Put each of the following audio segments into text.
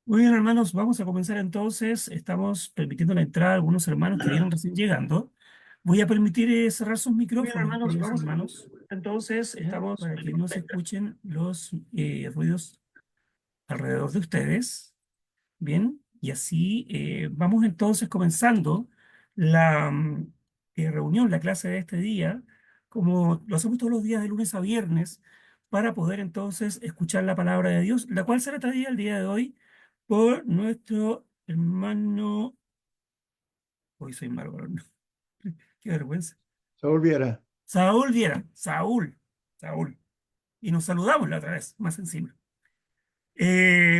Muy bien, hermanos, vamos a comenzar entonces. Estamos permitiendo la entrada a algunos hermanos que vienen recién llegando. Voy a permitir cerrar sus Muy bien, micrófonos, hermanos, queridos vamos. hermanos. Entonces, Ujú. estamos para que no se escuchen los ruidos alrededor de ustedes. Bien, y así vamos entonces comenzando la reunión, la clase de este día, como lo hacemos todos los días de lunes a viernes, para poder entonces escuchar la palabra de Dios, la cual será traída el día de hoy por nuestro hermano. Hoy soy malo, no, qué vergüenza. Saúl Viera. Saúl Viera, Saúl. Y nos saludamos la otra vez, más sensible.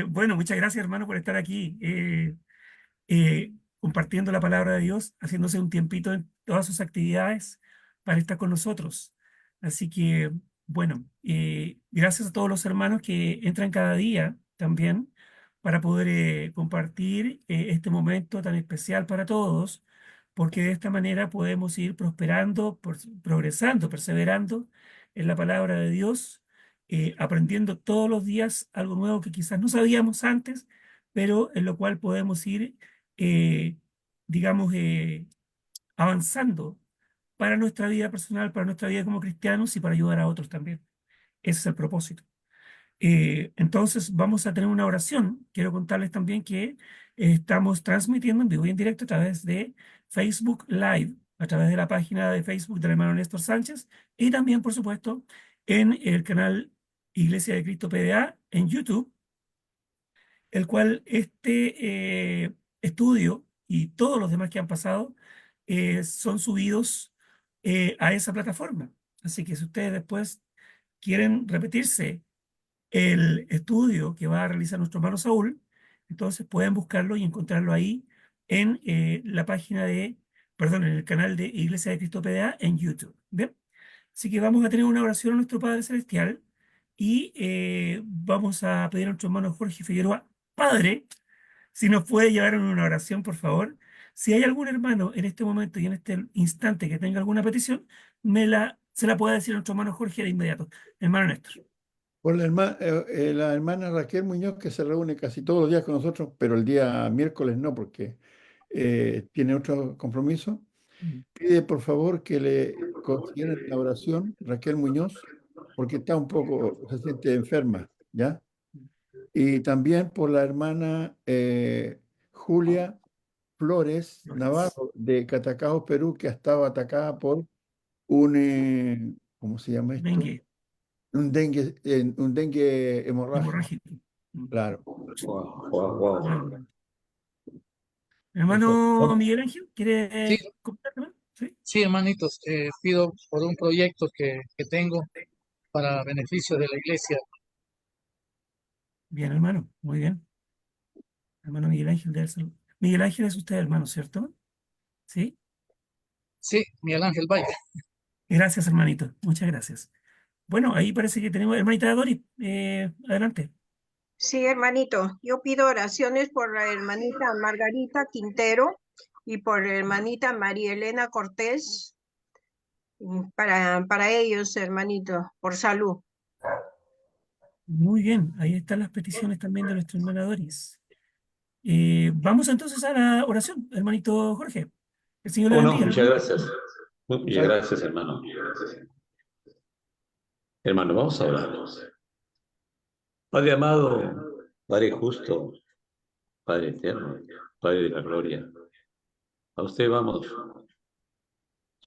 Bueno, muchas gracias, hermano, por estar aquí. Compartiendo la palabra de Dios, haciéndose un tiempito en todas sus actividades para estar con nosotros. Así que, bueno, gracias a todos los hermanos que entran cada día también para poder compartir este momento tan especial para todos, porque de esta manera podemos ir prosperando, progresando, perseverando en la palabra de Dios, aprendiendo todos los días algo nuevo que quizás no sabíamos antes, pero en lo cual podemos ir eh, digamos, avanzando para nuestra vida personal, para nuestra vida como cristianos y para ayudar a otros también. Ese es el propósito. Entonces vamos a tener una oración. Quiero contarles también que estamos transmitiendo en vivo y en directo a través de Facebook Live, a través de la página de Facebook del hermano Néstor Sánchez y también, por supuesto, en el canal Iglesia de Cristo PDA en YouTube, el cual estudio y todos los demás que han pasado son subidos a esa plataforma. Así que si ustedes después quieren repetirse el estudio que va a realizar nuestro hermano Saúl, entonces pueden buscarlo y encontrarlo ahí en la página de, perdón, en el canal de Iglesia de Cristo PDA en YouTube. ¿Bien? Así que vamos a tener una oración a nuestro Padre Celestial y vamos a pedir a nuestro hermano Jorge Figueroa, Padre, si nos puede llevar en una oración, por favor. Si hay algún hermano en este momento y en este instante que tenga alguna petición, se la puede decir a nuestro hermano Jorge de inmediato. Hermano Néstor. Por la hermana Raquel Muñoz, que se reúne casi todos los días con nosotros, pero el día miércoles no, porque tiene otro compromiso. Pide por favor que le consideren la oración, Raquel Muñoz, porque está un poco, se siente enferma, ¿ya? Y también por la hermana Julia Flores Flores. Navarro, de Catacaos, Perú, que ha estado atacada por ¿cómo se llama esto? Dengue, Un dengue hemorrágico, hemorrágico. Mm. claro. Wow, wow, wow. Bueno. Eso. Hermano Miguel Ángel, Sí, ¿quiere comentarme? Sí. sí, hermanitos, pido por un proyecto que tengo para beneficio de la iglesia. Bien, hermano. Muy bien. Hermano Miguel Ángel de El Salvador. Miguel Ángel es usted, hermano, ¿cierto? Sí. Sí, Miguel Ángel Valle. Gracias, hermanito. Muchas gracias. Bueno, ahí parece que tenemos hermanita Doris. Adelante. Sí, hermanito, yo pido oraciones por la hermanita Margarita Quintero y por la hermanita María Elena Cortés, para ellos, hermanito, por salud. Muy bien. Ahí están las peticiones también de nuestra hermana Doris. Vamos entonces a la oración, hermanito Jorge. El Señor le Oh, no, bendiga, muchas hermano. gracias. Muchas gracias, hermano. Hermano, vamos a hablar. Padre amado, Padre justo, Padre eterno, Padre de la gloria. A usted vamos,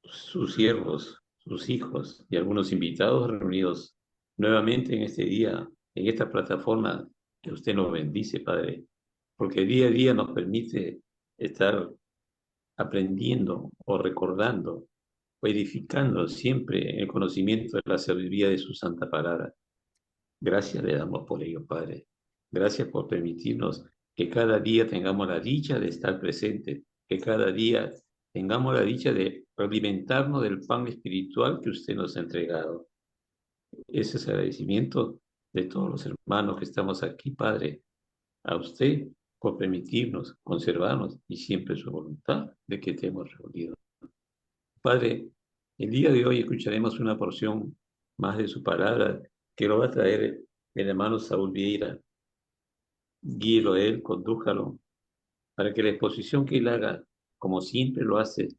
sus siervos, sus hijos y algunos invitados reunidos nuevamente en este día, en esta plataforma que usted nos bendice, Padre, porque día a día nos permite estar aprendiendo o recordando o edificando siempre el conocimiento de la sabiduría de su santa palabra. Gracias le damos por ello, Padre. Gracias por permitirnos que cada día tengamos la dicha de estar presentes, que cada día tengamos la dicha de alimentarnos del pan espiritual que usted nos ha entregado. Ese es el agradecimiento de todos los hermanos que estamos aquí, Padre, a usted por permitirnos conservarnos y siempre su voluntad de que te hemos reunido. Padre, el día de hoy escucharemos una porción más de su palabra que lo va a traer el hermano Saúl Vieira. guíelo a él, condújalo, para que la exposición que él haga, como siempre lo hace,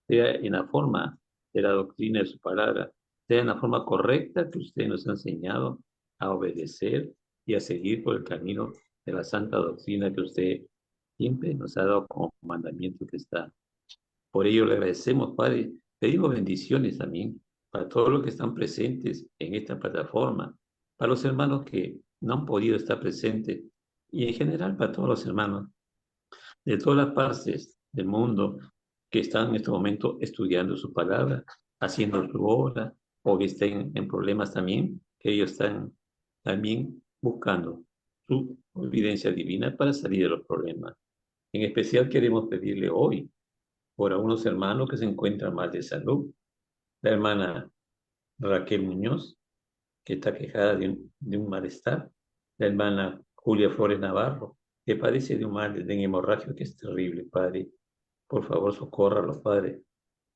sea en la forma de la doctrina de su palabra, sea en la forma correcta que usted nos ha enseñado a obedecer y a seguir por el camino de la santa doctrina que usted siempre nos ha dado como mandamiento que está. Por ello le agradecemos, Padre. Pedimos bendiciones también para todos los que están presentes en esta plataforma, para los hermanos que no han podido estar presentes y en general para todos los hermanos de todas las partes del mundo que están en este momento estudiando su palabra, haciendo su obra, o que estén en problemas también, que ellos están también buscando su providencia divina para salir de los problemas. En especial queremos pedirle hoy por algunos hermanos que se encuentran mal de salud. La hermana Raquel Muñoz, que está quejada de un malestar. La hermana Julia Flores Navarro, que padece de un mal de hemorragia que es terrible, Padre. Por favor, socórralos, Padre.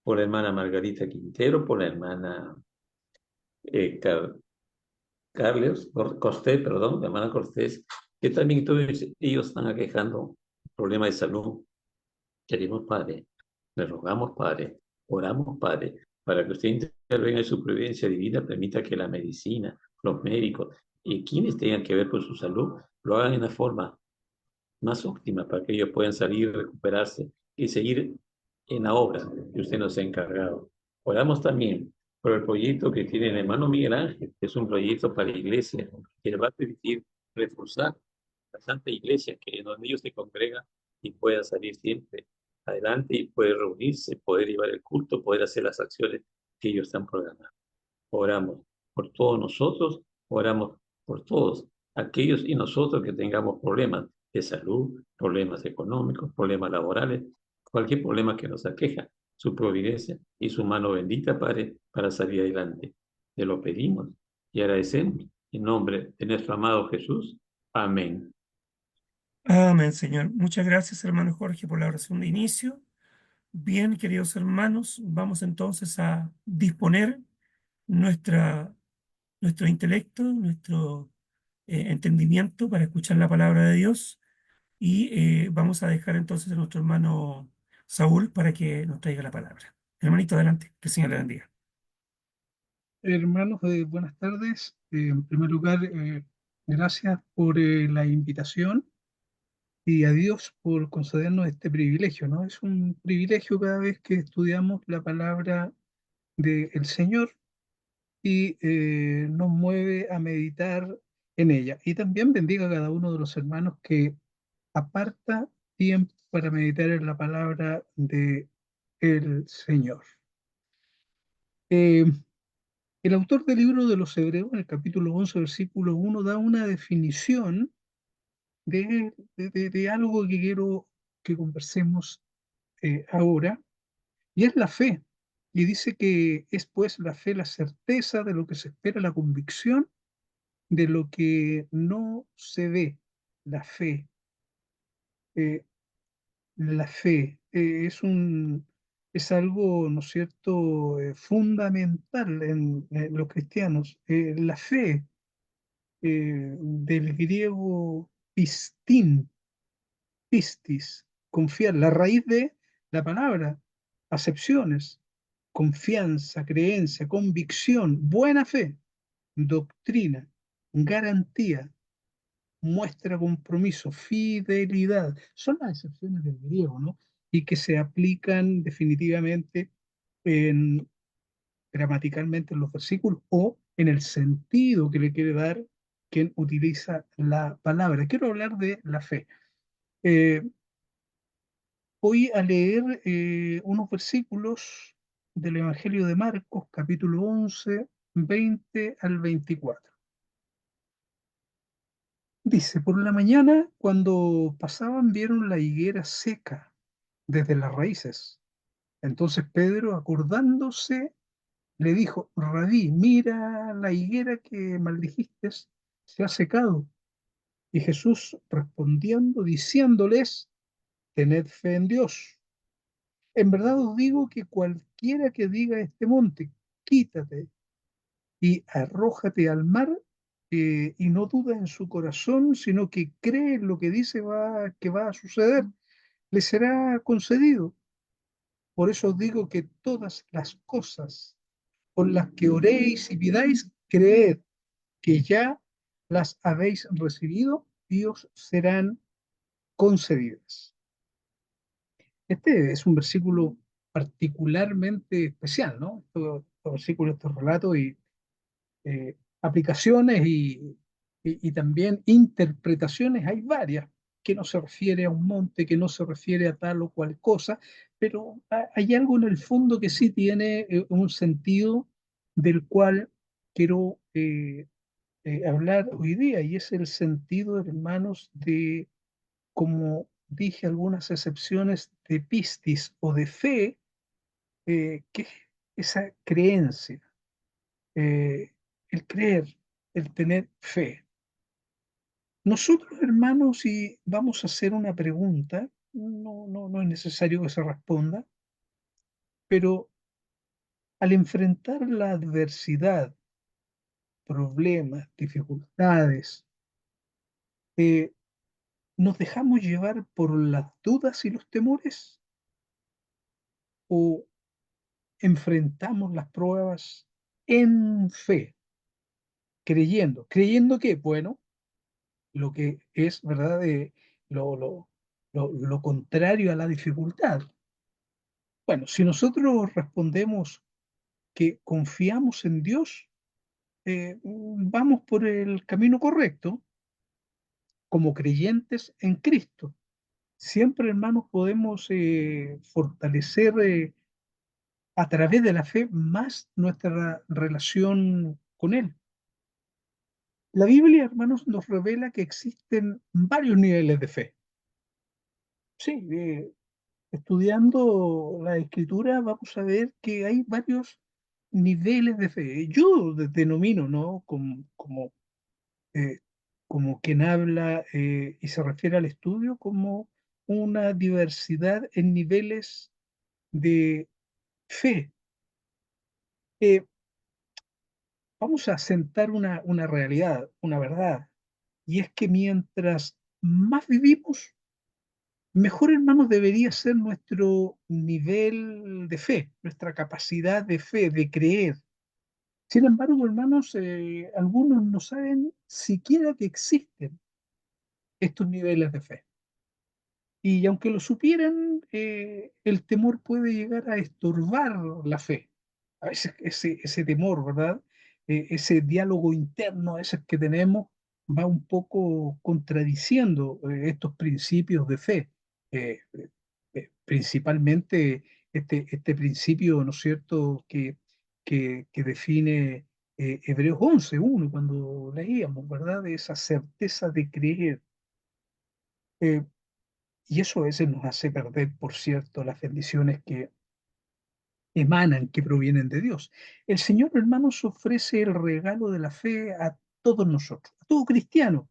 Por la hermana Margarita Quintero, por la hermana eh, Car Carlos Cortés, perdón, la hermana Cortés, que también todos ellos están aquejando problemas de salud. Queremos, Padre, le rogamos, Padre, oramos, Padre, para que usted intervenga en su providencia divina, permita que la medicina, los médicos y quienes tengan que ver con su salud lo hagan en la forma más óptima para que ellos puedan salir, recuperarse y seguir en la obra que usted nos ha encargado. Oramos también por el proyecto que tiene el hermano Miguel Ángel, que es un proyecto para la iglesia que le va a permitir reforzar la Santa Iglesia, que donde ellos se congregan y pueda salir siempre adelante y poder reunirse, poder llevar el culto, poder hacer las acciones que ellos están programando. Oramos por todos nosotros, oramos por todos aquellos y nosotros que tengamos problemas de salud, problemas económicos, problemas laborales, cualquier problema que nos aqueja, su providencia y su mano bendita, Padre, para salir adelante. Te lo pedimos y agradecemos en nombre de nuestro amado Jesús. Amén. Amén, Señor. Muchas gracias, hermano Jorge, por la oración de inicio. Bien, queridos hermanos, vamos entonces a disponer nuestra, nuestro intelecto, nuestro entendimiento para escuchar la palabra de Dios y vamos a dejar entonces a nuestro hermano Saúl para que nos traiga la palabra. Hermanito, adelante, que el Señor le bendiga. Hermanos, buenas tardes. En primer lugar, gracias por la invitación y a Dios por concedernos este privilegio, ¿no? Es un privilegio cada vez que estudiamos la palabra del Señor y nos mueve a meditar en ella. Y también bendiga a cada uno de los hermanos que aparta tiempo para meditar en la palabra de el Señor. Eh, El autor del libro de los Hebreos, en el capítulo 11, versículo 1, da una definición de algo que quiero que conversemos ahora, y es la fe. Y dice que es pues la fe la certeza de lo que se espera, la convicción de lo que no se ve. La fe. eh, la fe es algo, ¿no es cierto?, fundamental en los cristianos. La fe del griego pistis, confiar, la raíz de la palabra, acepciones, confianza, creencia, convicción, buena fe, doctrina, garantía, muestra compromiso, fidelidad. Son las excepciones del griego, ¿no? Y que se aplican definitivamente en, gramaticalmente en los versículos o en el sentido que le quiere dar quien utiliza la palabra. Quiero hablar de la fe. Eh, Voy a leer unos versículos del Evangelio de Marcos, capítulo 11, 20 al 24. Dice, por la mañana, cuando pasaban, vieron la higuera seca desde las raíces. Entonces Pedro, acordándose, le dijo, Rabí, mira la higuera que maldijiste, se ha secado. Y Jesús respondiendo, diciéndoles, tened fe en Dios. En verdad os digo que cualquiera que diga a este monte, quítate y arrójate al mar, y no duda en su corazón, sino que cree en lo que dice que va a suceder, le será concedido. Por eso os digo que todas las cosas por las que oréis y pidáis, creed que ya las habéis recibido y os serán concedidas. Este es un versículo particularmente especial, ¿no? Estos versículos, estos relatos y aplicaciones y también interpretaciones, hay varias, que no se refiere a un monte, que no se refiere a tal o cual cosa, pero hay algo en el fondo que sí tiene un sentido del cual quiero hablar hoy día, y es el sentido, hermanos, de, como dije, algunas excepciones de pistis o de fe, que es esa creencia, eh, el creer, el tener fe. Nosotros, hermanos, si vamos a hacer una pregunta, no es necesario que se responda, pero al enfrentar la adversidad, problemas, dificultades, eh, ¿nos dejamos llevar por las dudas y los temores o enfrentamos las pruebas en fe, creyendo que, bueno, lo que es, ¿verdad? Lo, lo, lo contrario a la dificultad? Bueno, si nosotros respondemos que confiamos en Dios, vamos por el camino correcto como creyentes en Cristo. Siempre, hermanos, podemos fortalecer a través de la fe más nuestra relación con Él. La Biblia, hermanos, nos revela que existen varios niveles de fe. Sí, estudiando la Escritura vamos a ver que hay varios niveles de fe. Yo denomino, ¿no? Eh, como quien habla y se refiere al estudio como una diversidad en niveles de fe. Eh, Vamos a sentar una realidad, una verdad, y es que mientras más vivimos, mejor, hermanos, debería ser nuestro nivel de fe, nuestra capacidad de fe, de creer. Sin embargo, hermanos, algunos no saben siquiera que existen estos niveles de fe. Y aunque lo supieran, el temor puede llegar a estorbar la fe. A veces ese temor, ¿verdad? Ese diálogo interno a veces que tenemos va un poco contradiciendo estos principios de fe. Eh, Principalmente este principio, ¿no es cierto?, que define Hebreos 11:1, cuando leíamos, ¿verdad?, de esa certeza de creer. Eh, y eso a veces nos hace perder, por cierto, las bendiciones que emanan, que provienen de Dios. El Señor, hermanos, ofrece el regalo de la fe a todos nosotros, a todo cristiano.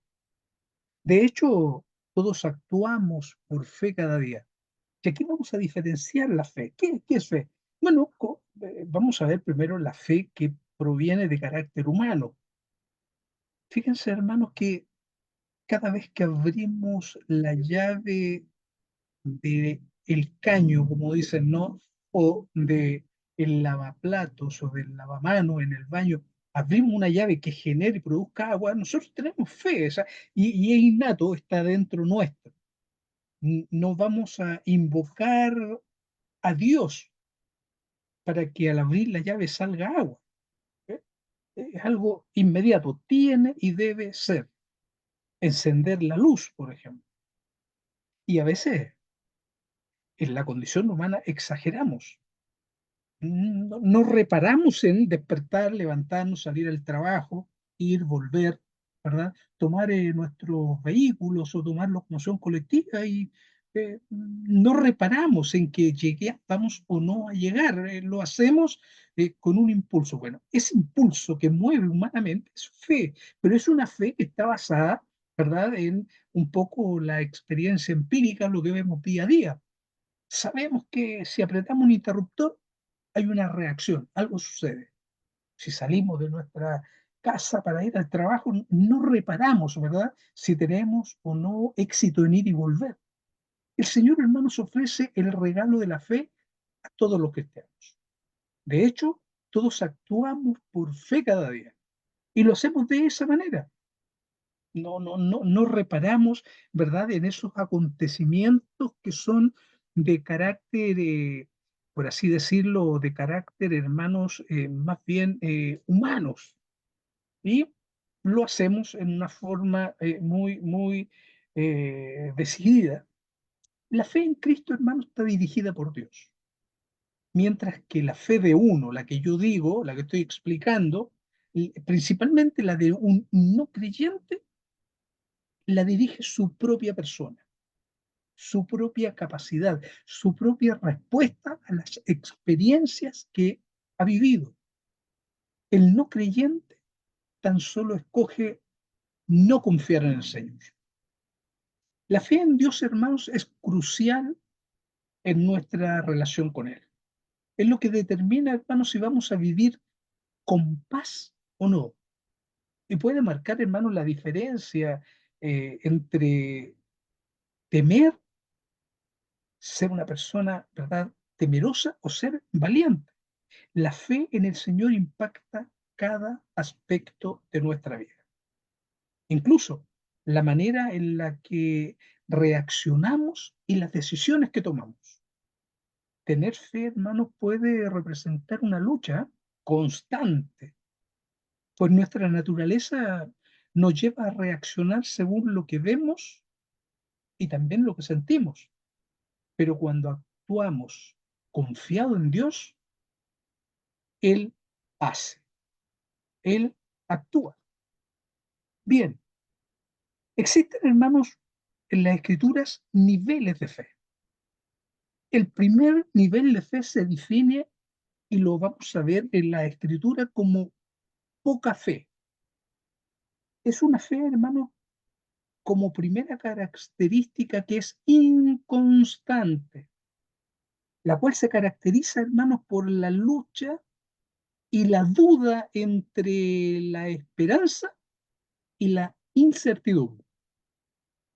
De hecho, todos actuamos por fe cada día. Y aquí vamos a diferenciar la fe. ¿Qué es fe? Bueno, vamos a ver primero la fe que proviene de carácter humano. Fíjense, hermanos, que cada vez que abrimos la llave de el caño, como dicen, ¿no? O de el lavaplatos o del lavamano en el baño, abrimos una llave que genere y produzca agua, nosotros tenemos fe, y es innato, está dentro nuestro. No vamos a invocar a Dios para que al abrir la llave salga agua. ¿Eh? Es algo inmediato, tiene y debe ser. Encender la luz, por ejemplo. Y a veces en la condición humana exageramos. No reparamos en despertar, levantarnos, salir al trabajo, ir, volver, ¿verdad? Tomar nuestros vehículos o tomar locomoción colectiva y no reparamos en que vamos o no a llegar. Lo hacemos con un impulso. Bueno, ese impulso que mueve humanamente es fe, pero es una fe que está basada, ¿verdad?, en un poco la experiencia empírica, lo que vemos día a día. Sabemos que si apretamos un interruptor, hay una reacción, algo sucede. Si salimos de nuestra casa, para ir al trabajo, no reparamos, ¿verdad? Si tenemos o no éxito en ir y volver. El Señor, hermanos, ofrece el regalo de la fe a todos los cristianos. De hecho, todos actuamos por fe cada día y lo hacemos de esa manera. No reparamos, ¿verdad?, en esos acontecimientos que son de carácter, por así decirlo, de carácter, hermanos, más bien humanos. Y lo hacemos en una forma muy decidida. La fe en Cristo, hermanos, está dirigida por Dios. Mientras que la fe de uno, la que yo digo, la que estoy explicando, y principalmente la de un no creyente, la dirige su propia persona, su propia capacidad, su propia respuesta a las experiencias que ha vivido. El no creyente tan solo escoge no confiar en el Señor. La fe en Dios, hermanos, es crucial en nuestra relación con Él. Es lo que determina, hermanos, si vamos a vivir con paz o no. Y puede marcar, hermanos, la diferencia entre temer, ser una persona, ¿verdad?, temerosa, o ser valiente. La fe en el Señor impacta cada aspecto de nuestra vida. Incluso la manera en la que reaccionamos y las decisiones que tomamos. Tener fe, hermanos, puede representar una lucha constante, pues nuestra naturaleza nos lleva a reaccionar según lo que vemos y también lo que sentimos. Pero cuando actuamos confiado en Dios, Él hace, Él actúa. Bien, existen, hermanos, en las Escrituras niveles de fe. El primer nivel de fe se define, y lo vamos a ver en la Escritura, como poca fe. Es una fe, hermano, como primera característica, que es inconstante, la cual se caracteriza, hermanos, por la lucha y la duda entre la esperanza y la incertidumbre.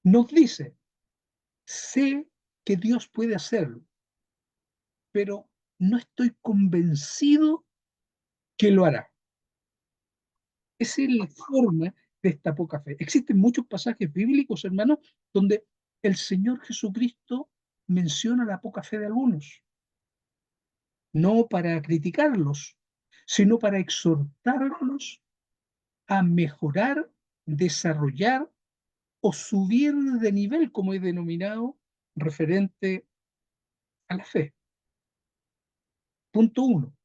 Nos dice: sé que Dios puede hacerlo, pero no estoy convencido que lo hará. Esa es la forma de esta poca fe. Existen muchos pasajes bíblicos, hermanos, donde el Señor Jesucristo menciona la poca fe de algunos, no para criticarlos, sino para exhortarlos a mejorar, desarrollar o subir de nivel, como he denominado, referente a la fe. Punto 1.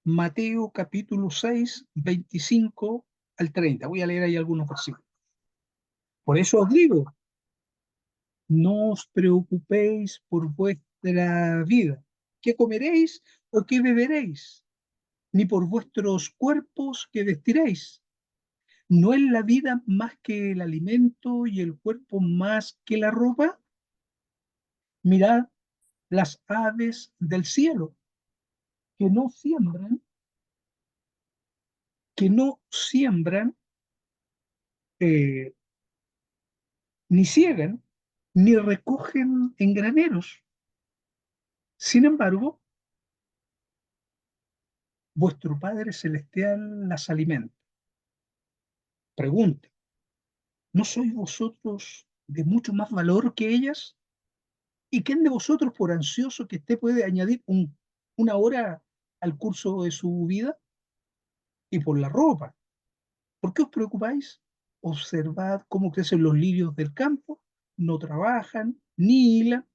Mateo capítulo 6, 25 al 30. Voy a leer ahí algunos versículos. Por eso os digo, no os preocupéis por vuestra vida, qué comeréis o qué beberéis, ni por vuestros cuerpos que vestiréis. ¿No es la vida más que el alimento y el cuerpo más que la ropa? Mirad las aves del cielo, que no siembran, que no siembran, eh, ni ciegan, ni recogen en graneros. Sin embargo, vuestro Padre Celestial las alimenta. Pregunte, ¿no sois vosotros de mucho más valor que ellas? ¿Y quién de vosotros, por ansioso que esté, puede añadir una hora al curso de su vida? Y por la ropa, ¿por qué os preocupáis? Observad cómo crecen los lirios del campo, no trabajan ni hilan,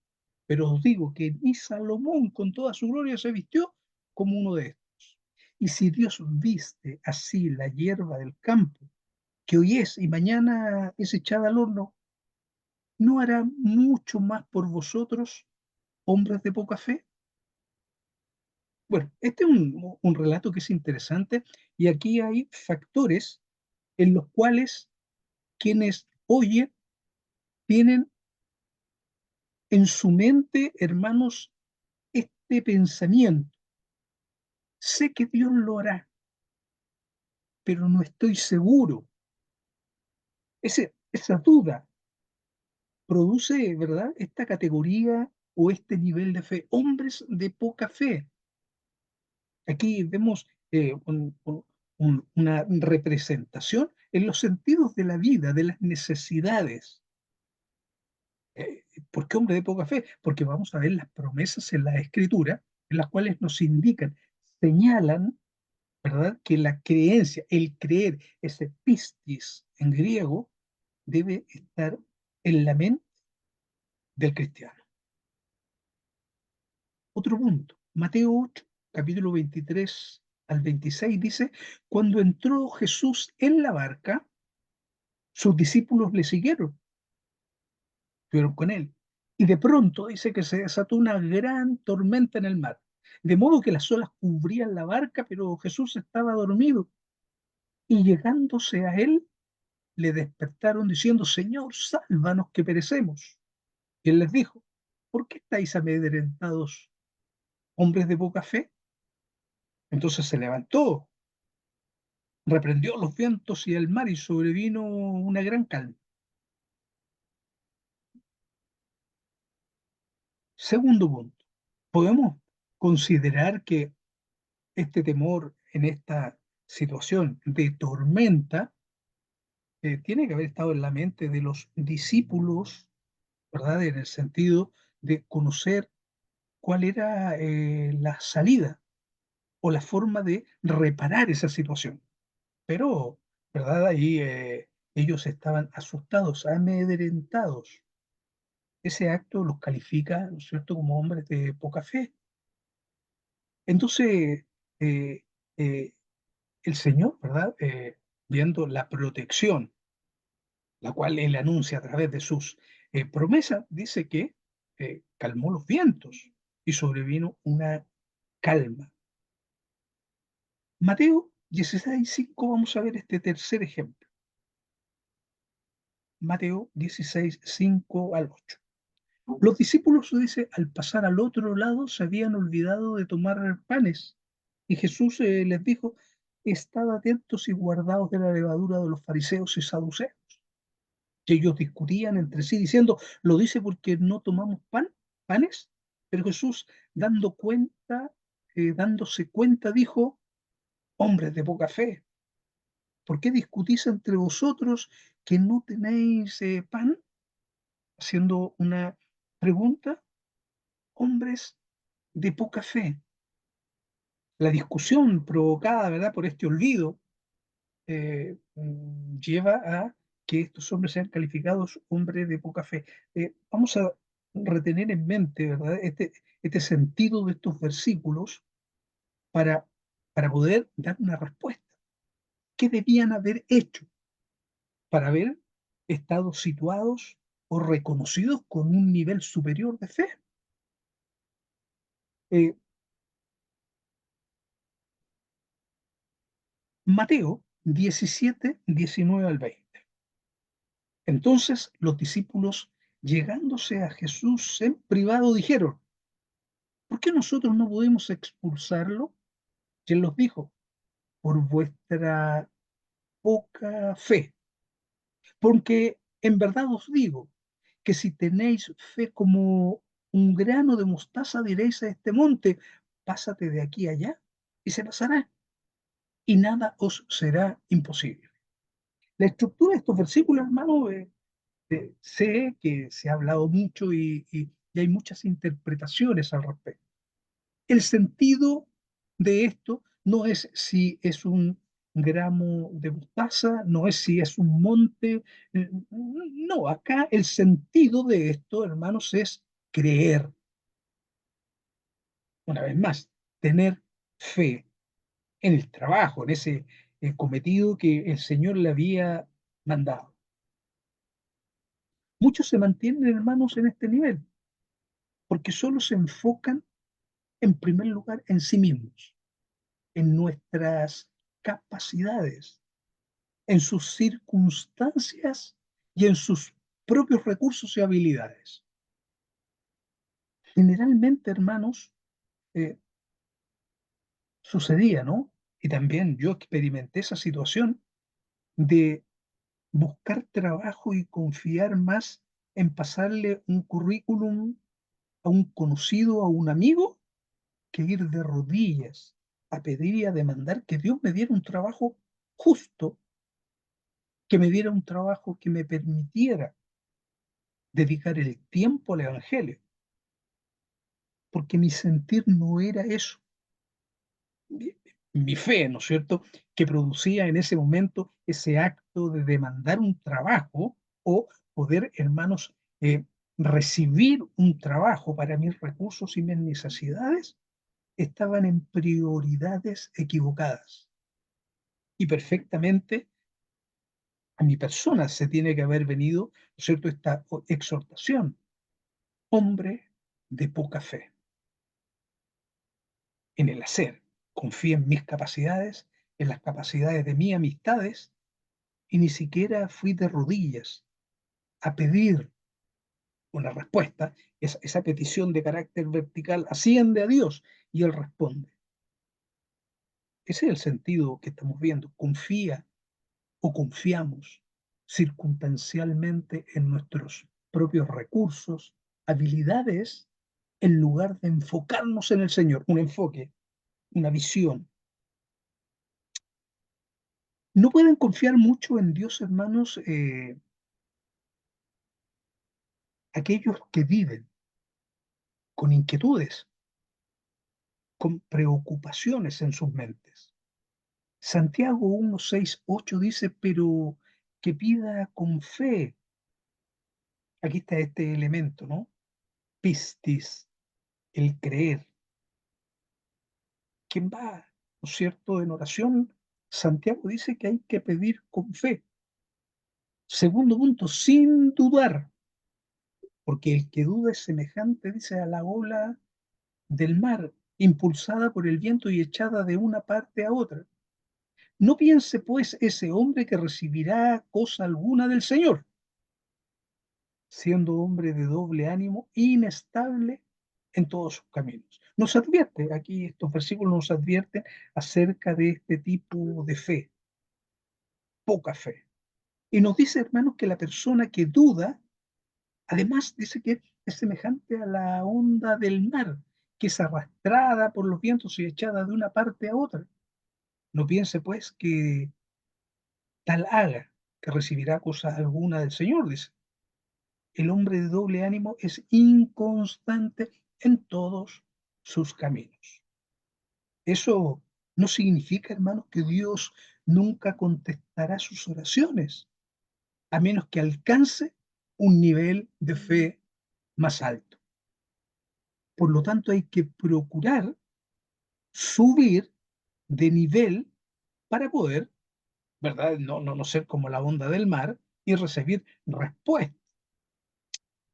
pero os digo que ni Salomón con toda su gloria se vistió como uno de estos. Y si Dios viste así la hierba del campo, que hoy es y mañana es echada al horno, ¿no hará mucho más por vosotros, hombres de poca fe? Bueno, este es un relato que es interesante, y aquí hay factores en los cuales quienes oyen tienen en su mente, hermanos, este pensamiento: sé que Dios lo hará, pero no estoy seguro. Esa duda produce, ¿verdad?, esta categoría o este nivel de fe. Hombres de poca fe. Aquí vemos una representación en los sentidos de la vida, de las necesidades. ¿Por qué hombre de poca fe? Porque vamos a ver las promesas en la Escritura, en las cuales nos indican, señalan, ¿verdad?, que la creencia, el creer, ese pistis en griego, debe estar en la mente del cristiano. Otro punto, Mateo 8, capítulo 23 al 26 dice, cuando entró Jesús en la barca, sus discípulos le siguieron, estuvieron con él. Y de pronto dice que se desató una gran tormenta en el mar, de modo que las olas cubrían la barca, pero Jesús estaba dormido. Y llegándose a él, le despertaron diciendo, Señor, sálvanos que perecemos. Y él les dijo, ¿por qué estáis amedrentados, hombres de poca fe? Entonces se levantó, reprendió los vientos y el mar y sobrevino una gran calma. Segundo punto, podemos considerar que este temor en esta situación de tormenta tiene que haber estado en la mente de los discípulos, ¿verdad? En el sentido de conocer cuál era la salida o la forma de reparar esa situación. Pero, ¿verdad? Ahí ellos estaban asustados, amedrentados. Ese acto los califica, ¿no es cierto?, como hombres de poca fe. Entonces, eh, eh, el Señor, ¿verdad? Viendo la protección, la cual Él anuncia a través de sus promesas, dice que calmó los vientos y sobrevino una calma. Mateo 16:5, vamos a ver este tercer ejemplo. Mateo 16:5 al 8. Los discípulos, dice, al pasar al otro lado se habían olvidado de tomar panes. Y Jesús les dijo, estad atentos y guardaos de la levadura de los fariseos y saduceos. Que ellos discutían entre sí diciendo, ¿lo dice porque no tomamos panes? Pero Jesús, dándose cuenta, dijo, hombres de poca fe, ¿por qué discutís entre vosotros que no tenéis pan? Haciendo una pregunta, hombres de poca fe. La discusión provocada, ¿verdad?, por este olvido lleva a que estos hombres sean calificados hombres de poca fe. Vamos a retener en mente, ¿verdad?, este sentido de estos versículos para, para poder dar una respuesta. ¿Qué debían haber hecho para haber estado situados o reconocidos con un nivel superior de fe? Eh, Mateo 17, 19 al 20. Entonces los discípulos, llegándose a Jesús en privado, dijeron, ¿por qué nosotros no podemos expulsarlo? Y él los dijo, por vuestra poca fe. Porque en verdad os digo que si tenéis fe como un grano de mostaza, diréis a este monte, pásate de aquí a allá, y se pasará, y nada os será imposible. La estructura de estos versículos, hermano, sé que se ha hablado mucho y hay muchas interpretaciones al respecto. El sentido de esto no es si es un gramo de mostaza, no es si es un monte. No, acá el sentido de esto, hermanos, es creer. Una vez más, tener fe en el trabajo, en ese cometido que el Señor le había mandado. Muchos se mantienen, hermanos, en este nivel, porque solo se enfocan, en primer lugar, en sí mismos, en nuestras capacidades, en sus circunstancias y en sus propios recursos y habilidades. Generalmente, hermanos, sucedía, ¿no?, Y también yo experimenté esa situación de buscar trabajo y confiar más en pasarle un currículum a un conocido, a un amigo, que ir de rodillas a pedir y a demandar que Dios me diera un trabajo justo, que me diera un trabajo que me permitiera dedicar el tiempo al Evangelio, porque mi sentir no era eso. Mi fe, ¿no es cierto?, que producía en ese momento ese acto de demandar un trabajo o poder, hermanos, recibir un trabajo para mis recursos y mis necesidades, estaban en prioridades equivocadas. Y perfectamente a mi persona se tiene que haber venido, ¿no es cierto?, esta exhortación. Hombre de poca fe en el hacer. Confía en mis capacidades, en las capacidades de mis amistades, y ni siquiera fui de rodillas a pedir una respuesta. Esa petición de carácter vertical asciende a Dios y Él responde. Ese es el sentido que estamos viendo. Confía o confiamos circunstancialmente en nuestros propios recursos, habilidades, en lugar de enfocarnos en el Señor. Un enfoque, una visión. No pueden confiar mucho en Dios, hermanos, aquellos que viven con inquietudes, con preocupaciones en sus mentes. Santiago 1, 6, 8 dice, pero que pida con fe. Aquí está este elemento, ¿no? Pistis, el creer. ¿Quién va, no es cierto, en oración? Santiago dice que hay que pedir con fe. Segundo punto, sin dudar, porque el que duda es semejante, dice, a la ola del mar, impulsada por el viento y echada de una parte a otra. No piense, pues, ese hombre que recibirá cosa alguna del Señor, siendo hombre de doble ánimo, inestable en todos sus caminos. Nos advierte, aquí estos versículos nos advierten acerca de este tipo de fe, poca fe. Y nos dice, hermanos, que la persona que duda, además dice que es semejante a la onda del mar, que es arrastrada por los vientos y echada de una parte a otra. No piense, pues, que tal haga, que recibirá cosa alguna del Señor, dice. El hombre de doble ánimo es inconstante en todos sus caminos. Eso no significa, hermanos, que Dios nunca contestará sus oraciones, a menos que alcance un nivel de fe más alto. Por lo tanto, hay que procurar subir de nivel para poder, ¿verdad? No ser como la onda del mar y recibir respuestas.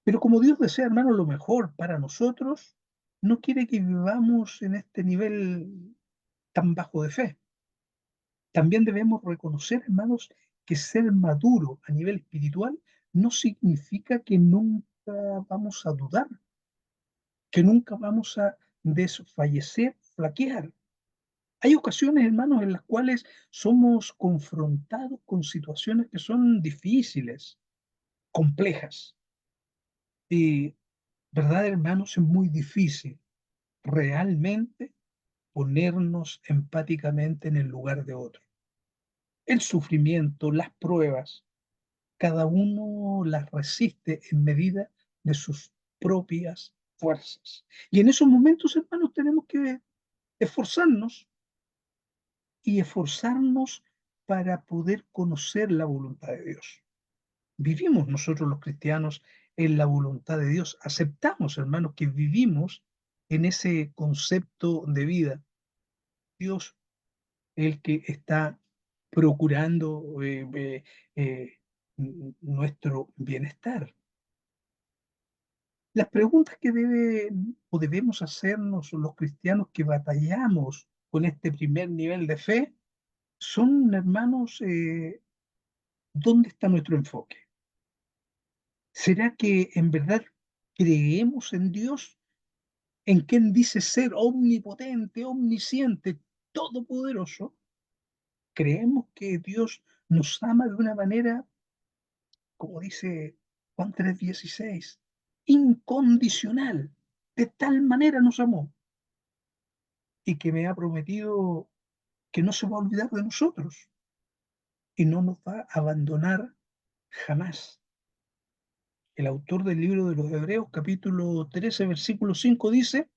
Pero como Dios desea, hermano, lo mejor para nosotros, no quiere que vivamos en este nivel tan bajo de fe. También debemos reconocer, hermanos, que ser maduro a nivel espiritual no significa que nunca vamos a dudar, que nunca vamos a desfallecer, flaquear. Hay ocasiones, hermanos, en las cuales somos confrontados con situaciones que son difíciles, complejas. Y, ¿verdad, hermanos? Es muy difícil realmente ponernos empáticamente en el lugar de otro. El sufrimiento, las pruebas, cada uno las resiste en medida de sus propias fuerzas. Y en esos momentos, hermanos, tenemos que esforzarnos y esforzarnos para poder conocer la voluntad de Dios. Vivimos nosotros los cristianos en la voluntad de Dios. Aceptamos, hermanos, que vivimos en ese concepto de vida. Dios, el que está procurando nuestro bienestar. Las preguntas que debemos hacernos los cristianos que batallamos con este primer nivel de fe son, hermanos, ¿dónde está nuestro enfoque? ¿Será que en verdad creemos en Dios, en quien dice ser omnipotente, omnisciente, todopoderoso? Creemos que Dios nos ama de una manera, como dice Juan 3:16, incondicional. De tal manera nos amó y que me ha prometido que no se va a olvidar de nosotros y no nos va a abandonar jamás. El autor del libro de los Hebreos, capítulo 13, versículo 5, dice,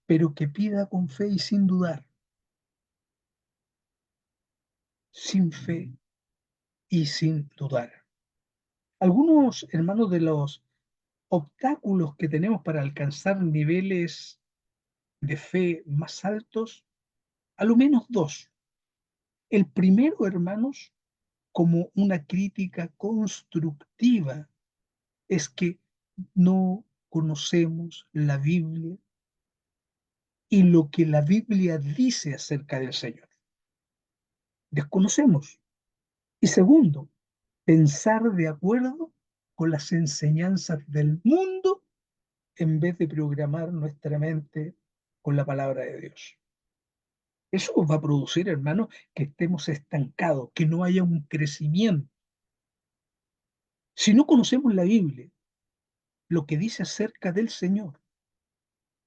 pero que pida con fe y sin dudar. Sin fe y sin dudar. Algunos, hermanos, de los obstáculos que tenemos para alcanzar niveles de fe más altos, a lo menos dos. El primero, hermanos, como una crítica constructiva, es que no conocemos la Biblia y lo que la Biblia dice acerca del Señor. Desconocemos. Y segundo, pensar de acuerdo con las enseñanzas del mundo en vez de programar nuestra mente con la palabra de Dios. Eso va a producir, hermanos, que estemos estancados, que no haya un crecimiento. Si no conocemos la Biblia, lo que dice acerca del Señor,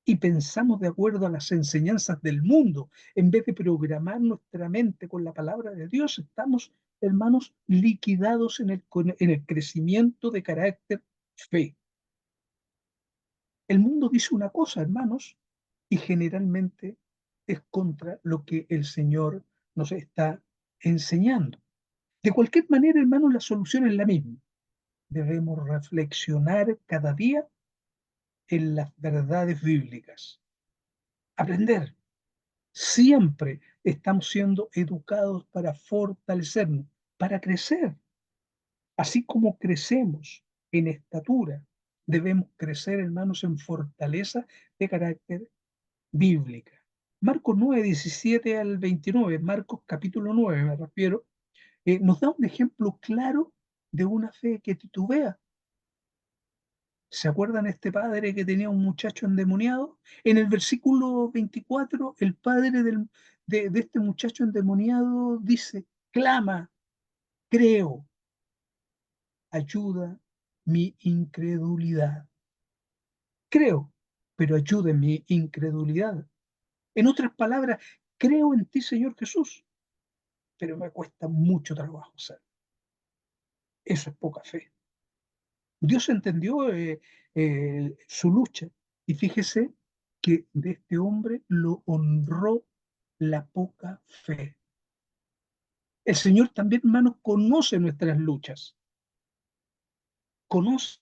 y pensamos de acuerdo a las enseñanzas del mundo, en vez de programar nuestra mente con la palabra de Dios, estamos, hermanos, liquidados en el crecimiento de carácter fe. El mundo dice una cosa, hermanos, y generalmente es contra lo que el Señor nos está enseñando. De cualquier manera, hermanos, la solución es la misma. Debemos reflexionar cada día en las verdades bíblicas. Aprender. Siempre estamos siendo educados para fortalecernos, para crecer. Así como crecemos en estatura, debemos crecer, hermanos, en fortaleza de carácter bíblica. Marcos 9, 17 al 29, Marcos capítulo 9 me refiero, nos da un ejemplo claro de una fe que titubea. ¿Se acuerdan este padre que tenía un muchacho endemoniado? En el versículo 24, el padre de este muchacho endemoniado dice, clama, creo, ayuda mi incredulidad. Creo, pero ayuda mi incredulidad. En otras palabras, creo en ti, Señor Jesús, pero me cuesta mucho trabajo hacerlo. Eso es poca fe. Dios entendió su lucha y fíjese que de este hombre lo honró la poca fe. El Señor también, hermanos, conoce nuestras luchas. Conoce,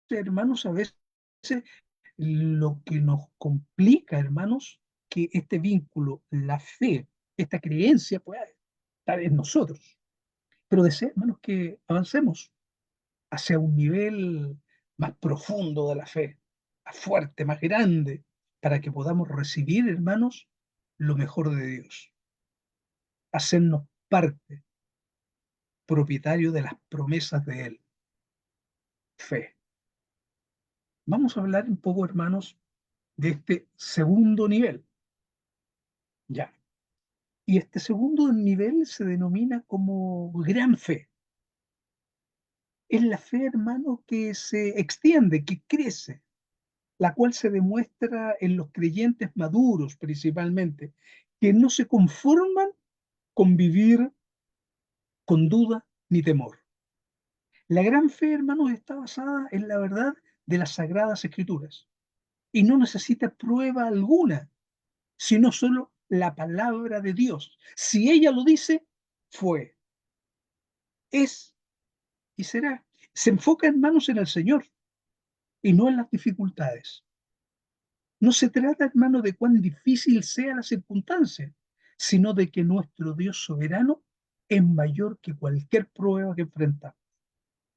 hermanos, a veces lo que nos complica, hermanos, que este vínculo, la fe, esta creencia pueda estar en nosotros. Pero desea, hermanos, que avancemos hacia un nivel más profundo de la fe, más fuerte, más grande, para que podamos recibir, hermanos, lo mejor de Dios, hacernos parte, propietario de las promesas de Él. Fe. Vamos a hablar un poco, hermanos, de este segundo nivel. Ya. Y este segundo nivel se denomina como gran fe. Es la fe, hermano, que se extiende, que crece, la cual se demuestra en los creyentes maduros principalmente, que no se conforman con vivir con duda ni temor. La gran fe, hermanos, está basada en la verdad de las Sagradas Escrituras y no necesita prueba alguna, sino solo la palabra de Dios. Si ella lo dice, fue, es y será. Se enfoca, hermanos, en el Señor y no en las dificultades. No se trata, hermano, de cuán difícil sea la circunstancia, sino de que nuestro Dios soberano es mayor que cualquier prueba que enfrentamos.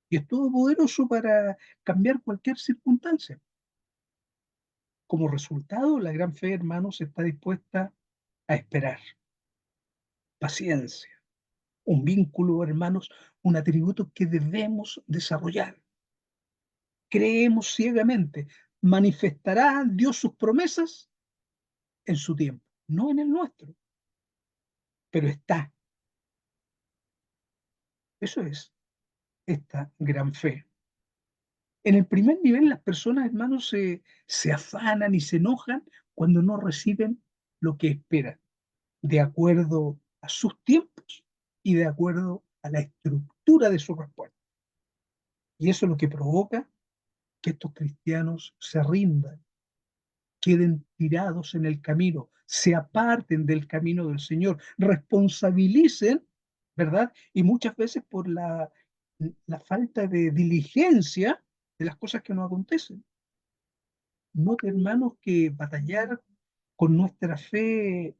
Y es todopoderoso para cambiar cualquier circunstancia. Como resultado, la gran fe, hermanos, está dispuesta a esperar. Paciencia, un vínculo, hermanos, un atributo que debemos desarrollar. Creemos ciegamente. ¿Manifestará Dios sus promesas? En su tiempo, no en el nuestro, pero está. Eso es esta gran fe. En el primer nivel, las personas, hermanos, se afanan y se enojan cuando no reciben lo que esperan, de acuerdo a sus tiempos y de acuerdo a la estructura de su respuesta. Y eso es lo que provoca que estos cristianos se rindan, queden tirados en el camino, se aparten del camino del Señor, responsabilicen, ¿verdad? Y muchas veces por la falta de diligencia de las cosas que nos acontecen. Note, hermanos, que batallar con nuestra fe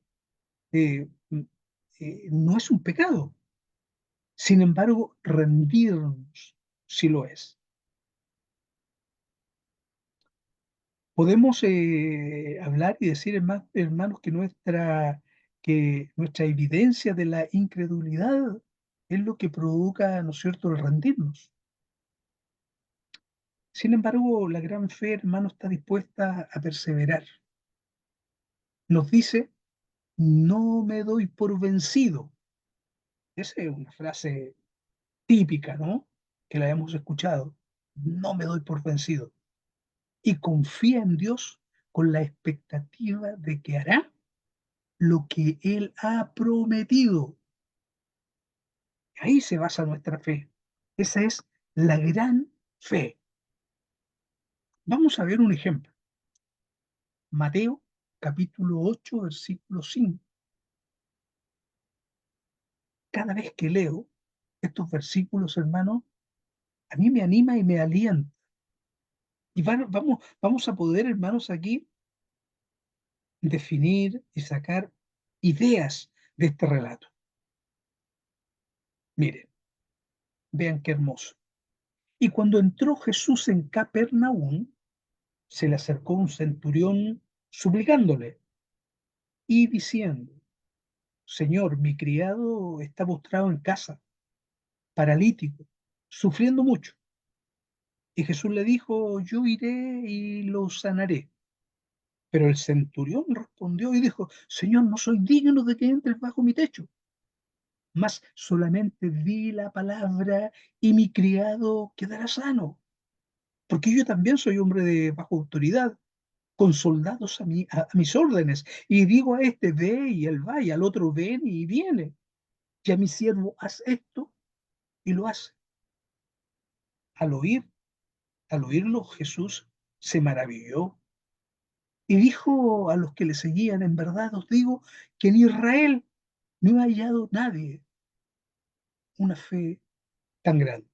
eh, no es un pecado. Sin embargo, rendirnos sí lo es. Podemos hablar y decir, hermanos, que nuestra evidencia de la incredulidad es lo que provoca, ¿no es cierto?, el rendirnos. Sin embargo, la gran fe, hermano, está dispuesta a perseverar. Nos dice, no me doy por vencido. Esa es una frase típica, ¿no? Que la hemos escuchado. No me doy por vencido. Y confía en Dios con la expectativa de que hará lo que Él ha prometido. Ahí se basa nuestra fe. Esa es la gran fe. Vamos a ver un ejemplo. Mateo capítulo 8, versículo 5. Cada vez que leo estos versículos, hermano, a mí me anima y me alienta. Y vamos a poder, hermanos, aquí definir y sacar ideas de este relato. Miren, vean qué hermoso. Y cuando entró Jesús en Capernaum, se le acercó un centurión suplicándole y diciendo, Señor, mi criado está postrado en casa, paralítico, sufriendo mucho. Y Jesús le dijo, yo iré y lo sanaré. Pero el centurión respondió y dijo, Señor, no soy digno de que entres bajo mi techo, mas solamente di la palabra y mi criado quedará sano. Porque yo también soy hombre de bajo autoridad, con soldados a mis órdenes, y digo a este ve y él va, y al otro ven y viene, y a mi siervo haz esto y lo hace. Al oír, al oírlo, Jesús se maravilló y dijo a los que le seguían, en verdad os digo que en Israel no he hallado nadie una fe tan grande.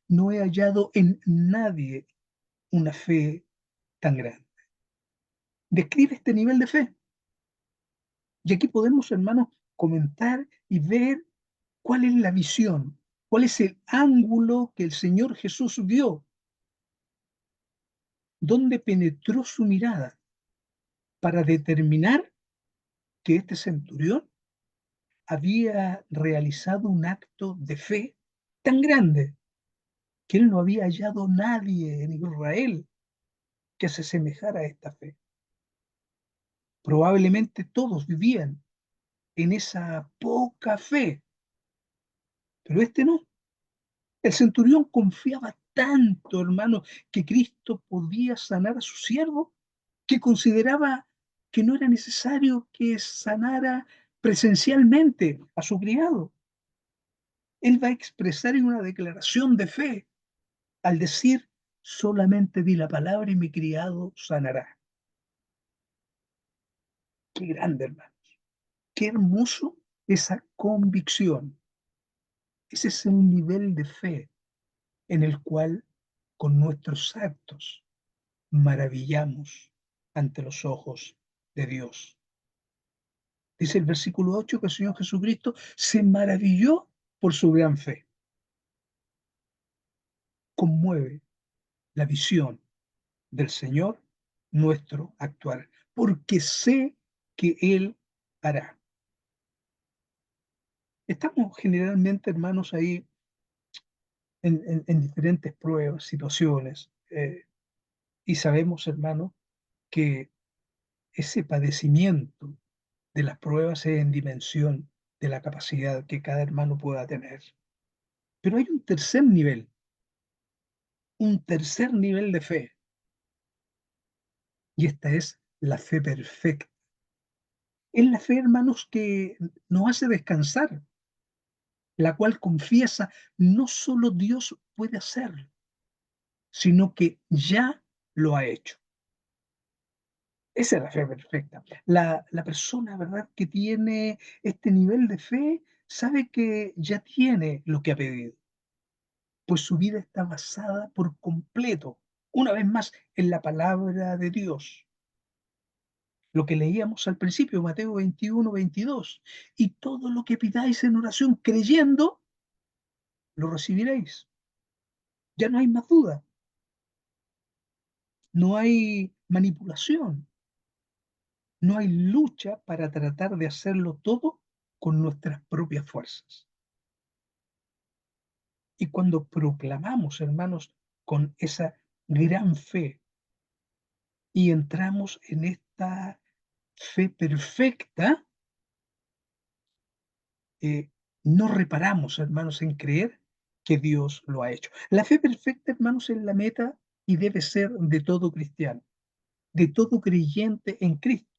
No he hallado en nadie una fe tan grande. Describe este nivel de fe. Y aquí podemos, hermanos, comentar y ver cuál es la visión, cuál es el ángulo que el Señor Jesús vio, dónde penetró su mirada para determinar que este centurión había realizado un acto de fe tan grande que él no había hallado nadie en Israel que se asemejara a esta fe. Probablemente todos vivían en esa poca fe, pero este no. El centurión confiaba tanto, hermano, que Cristo podía sanar a su siervo, que consideraba que no era necesario que sanara presencialmente a su criado. Él va a expresar en una declaración de fe al decir, solamente di la palabra y mi criado sanará. Qué grande, hermano. Qué hermoso esa convicción. Ese es el nivel de fe en el cual con nuestros actos maravillamos ante los ojos de Dios. Dice el versículo 8 que el Señor Jesucristo se maravilló por su gran fe. Conmueve la visión del Señor nuestro actuar, porque sé que Él hará. Estamos generalmente, hermanos, ahí en diferentes pruebas, situaciones, y sabemos, hermanos, que ese padecimiento de las pruebas es en dimensión de la capacidad que cada hermano pueda tener. Pero hay un tercer nivel de fe, y esta es la fe perfecta. Es la fe, hermanos, que nos hace descansar, la cual confiesa no solo Dios puede hacerlo, sino que ya lo ha hecho. Esa es la fe perfecta. La persona, ¿verdad?, que tiene este nivel de fe, sabe que ya tiene lo que ha pedido, pues su vida está basada por completo, una vez más, en la palabra de Dios. Lo que leíamos al principio, Mateo 21, 22. Y todo lo que pidáis en oración creyendo, lo recibiréis. Ya no hay más duda, no hay manipulación, no hay lucha para tratar de hacerlo todo con nuestras propias fuerzas. Y cuando proclamamos, hermanos, con esa gran fe y entramos en esta fe perfecta, no reparamos, hermanos, en creer que Dios lo ha hecho. La fe perfecta, hermanos, es la meta y debe ser de todo cristiano, de todo creyente en Cristo.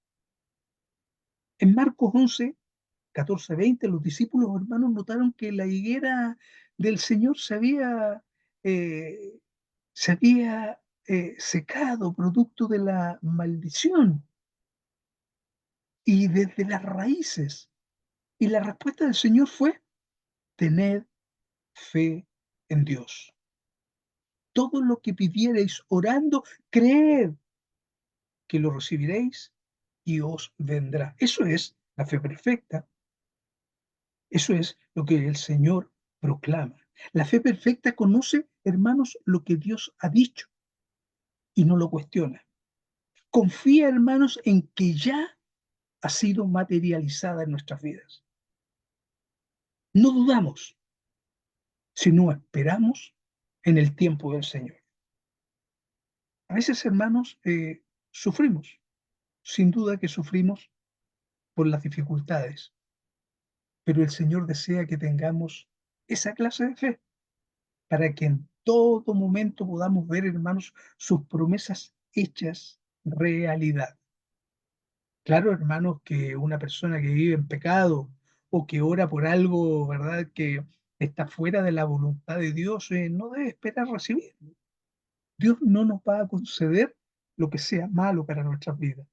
En Marcos 11, 14, 20, los discípulos, hermanos, notaron que la higuera del Señor eh, se había secado producto de la maldición y desde las raíces. Y la respuesta del Señor fue: tened fe en Dios. Todo lo que pidiereis orando, creed que lo recibiréis y os vendrá. Eso es la fe perfecta. Eso es lo que el Señor proclama. La fe perfecta conoce, hermanos, lo que Dios ha dicho y no lo cuestiona. Confía, hermanos, en que ya ha sido materializada en nuestras vidas. No dudamos, sino esperamos en el tiempo del Señor. A veces, hermanos, sufrimos. Sin duda que sufrimos por las dificultades, pero el Señor desea que tengamos esa clase de fe para que en todo momento podamos ver, hermanos, sus promesas hechas realidad. Claro, hermanos, que una persona que vive en pecado o que ora por algo, ¿verdad?, que está fuera de la voluntad de Dios, no debe esperar recibirlo. Dios no nos va a conceder lo que sea malo para nuestras vidas.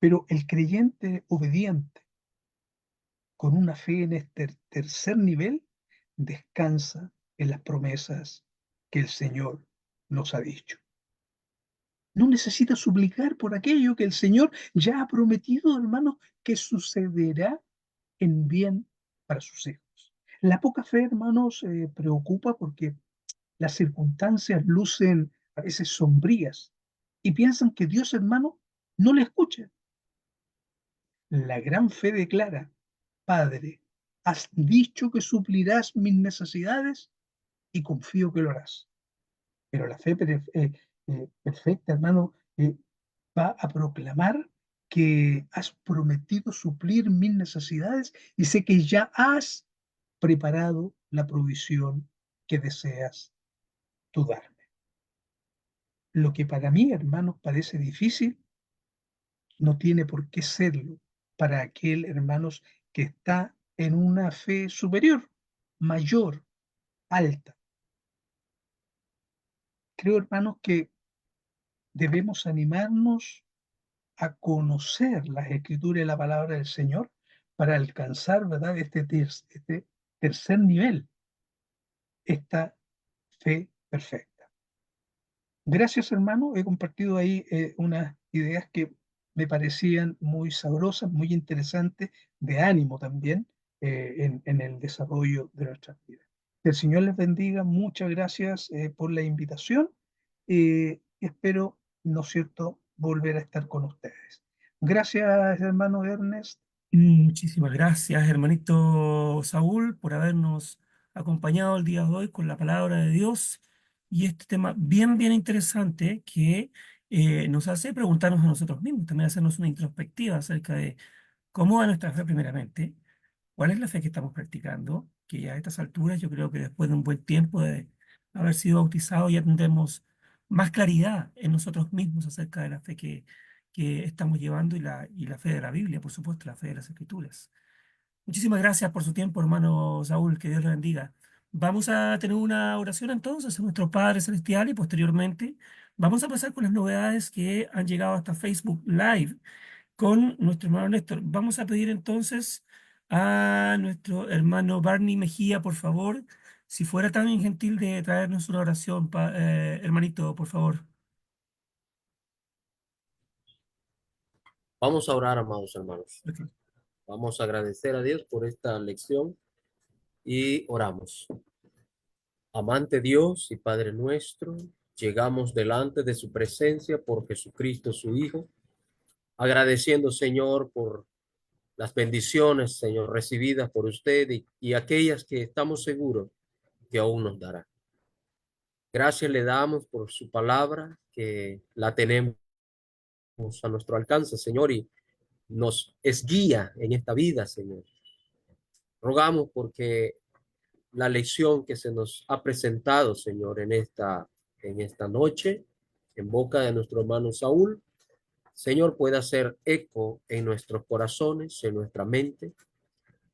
Pero el creyente obediente, con una fe en este tercer nivel, descansa en las promesas que el Señor nos ha dicho. No necesita suplicar por aquello que el Señor ya ha prometido, hermanos, que sucederá en bien para sus hijos. La poca fe, hermanos, preocupa porque las circunstancias lucen a veces sombrías y piensan que Dios, hermano, no le escucha. La gran fe declara: Padre, has dicho que suplirás mis necesidades y confío que lo harás. Pero la fe perfecta, hermano, va a proclamar que has prometido suplir mis necesidades y sé que ya has preparado la provisión que deseas tú darme. Lo que para mí, hermanos, parece difícil, no tiene por qué serlo para aquel, hermanos, que está en una fe superior, mayor, alta. Creo, hermanos, que debemos animarnos a conocer las escrituras y la palabra del Señor para alcanzar, ¿verdad?, este tercer nivel, esta fe perfecta. Gracias, hermano. He compartido ahí unas ideas que me parecían muy sabrosas, muy interesantes, de ánimo también en el desarrollo de nuestras vidas. Que el Señor les bendiga. Muchas gracias por la invitación. Espero, ¿no es cierto?, volver a estar con ustedes. Gracias, hermano Ernest. Muchísimas gracias, hermanito Saúl, por habernos acompañado el día de hoy con la palabra de Dios y este tema bien, bien interesante que nos hace preguntarnos a nosotros mismos, también hacernos una introspectiva acerca de cómo va nuestra fe primeramente, cuál es la fe que estamos practicando, que ya a estas alturas yo creo que después de un buen tiempo de haber sido bautizados ya tendremos más claridad en nosotros mismos acerca de la fe que estamos llevando y la fe de la Biblia, por supuesto, la fe de las Escrituras. Muchísimas gracias por su tiempo, hermano Saúl, que Dios le bendiga. Vamos a tener una oración entonces a nuestro Padre Celestial y posteriormente vamos a pasar con las novedades que han llegado hasta Facebook Live con nuestro hermano Néstor. Vamos a pedir entonces a nuestro hermano Barney Mejía, por favor, si fuera tan gentil de traernos una oración, hermanito, por favor. Vamos a orar, amados hermanos. Ok. Vamos a agradecer a Dios por esta lección y oramos. Amante Dios y Padre nuestro, llegamos delante de su presencia por Jesucristo, su Hijo, agradeciendo, Señor, por las bendiciones, Señor, recibidas por usted y aquellas que estamos seguros que aún nos dará. Gracias le damos por su palabra, que la tenemos a nuestro alcance, Señor, y nos es guía en esta vida, Señor. Rogamos porque la lección que se nos ha presentado, Señor, en esta noche, en boca de nuestro hermano Saúl, Señor, pueda hacer eco en nuestros corazones, en nuestra mente,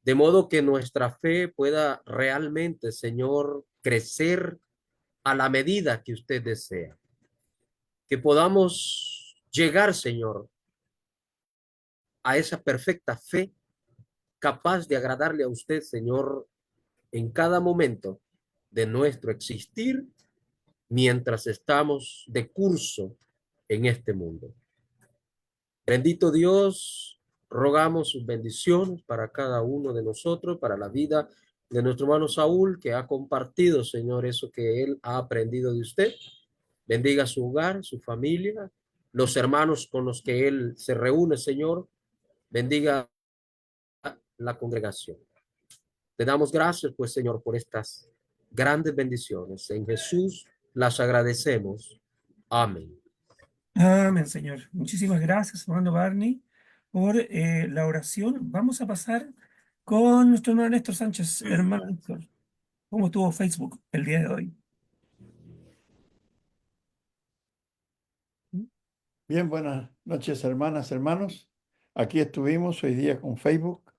de modo que nuestra fe pueda realmente, Señor, crecer a la medida que usted desea. Que podamos llegar, Señor, a esa perfecta fe capaz de agradarle a usted, Señor, en cada momento de nuestro existir mientras estamos de curso en este mundo. Bendito Dios, rogamos sus bendiciones para cada uno de nosotros, para la vida de nuestro hermano Saúl, que ha compartido, Señor, eso que él ha aprendido de usted. Bendiga su hogar, su familia, los hermanos con los que él se reúne, Señor. Bendiga la congregación. Te damos gracias, pues, Señor, por estas grandes bendiciones. En Jesús las agradecemos. Amén. Amén, Señor. Muchísimas gracias, hermano Barney, por la oración. Vamos a pasar con nuestro hermano Néstor Sánchez. Hermano Néstor, ¿cómo estuvo Facebook el día de hoy? Bien, buenas noches, hermanas, hermanos. Aquí estuvimos hoy día con Facebook.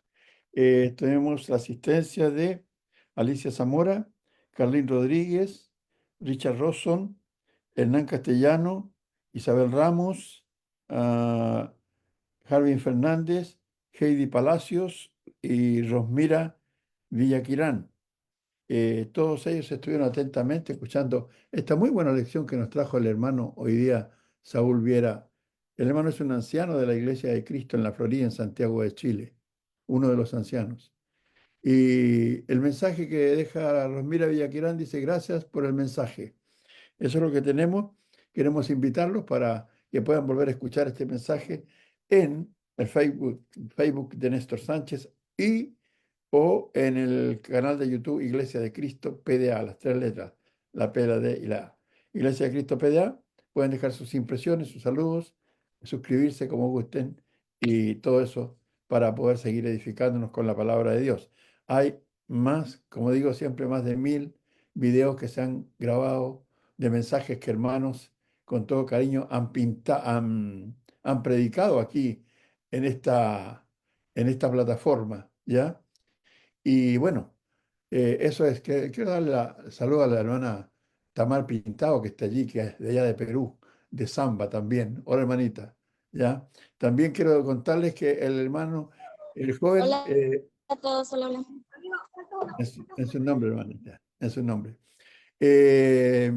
Tuvimos la asistencia de Alicia Zamora, Carlín Rodríguez, Richard Rosson, Hernán Castellano, Isabel Ramos, Jarvin Fernández, Heidi Palacios y Rosmira Villaquirán. Todos ellos estuvieron atentamente escuchando esta muy buena lección que nos trajo el hermano hoy día, Saúl Viera. El hermano es un anciano de la Iglesia de Cristo en la Florida, en Santiago de Chile, uno de los ancianos. Y el mensaje que deja Rosmira Villaquirán dice: gracias por el mensaje. Eso es lo que tenemos. Queremos invitarlos para que puedan volver a escuchar este mensaje en el Facebook de Néstor Sánchez o en el canal de YouTube Iglesia de Cristo PDA, las tres letras, la P, la D y la A. Iglesia de Cristo PDA. Pueden dejar sus impresiones, sus saludos, suscribirse como gusten y todo eso para poder seguir edificándonos con la palabra de Dios. Hay más, como digo siempre, más de 1000 videos que se han grabado de mensajes que hermanos con todo cariño han predicado aquí en esta plataforma, ¿ya? Y bueno, eso es que quiero darle saludo a la hermana Tamar Pintado, que está allí, que es de allá de Perú, de Zamba también. Hola, hermanita, ¿ya? También quiero contarles que el hermano, el joven, Hola a todos, hola, hola. en su nombre, hermanita, en su nombre. Eh,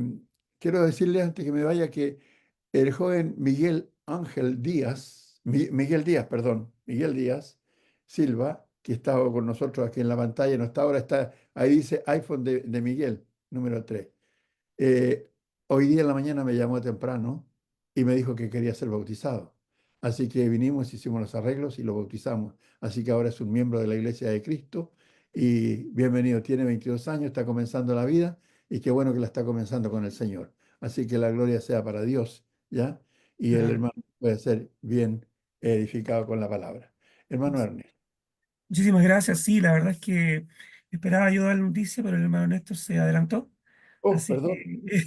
Quiero decirle antes que me vaya que el joven Miguel Ángel Díaz, Miguel Díaz, perdón, Miguel Díaz Silva, que estaba con nosotros aquí en la pantalla, no está ahora, está, ahí dice iPhone de Miguel, número 3. Hoy día en la mañana me llamó temprano y me dijo que quería ser bautizado. Así que vinimos, hicimos los arreglos y lo bautizamos. Así que ahora es un miembro de la Iglesia de Cristo y bienvenido. Tiene 22 años, está comenzando la vida y qué bueno que la está comenzando con el Señor. Así que la gloria sea para Dios, ¿ya? Y el hermano puede ser bien edificado con la palabra. hermano Ernest. Muchísimas gracias. Sí, la verdad es que esperaba yo dar la noticia, pero el hermano Néstor se adelantó. Oh, Así perdón. que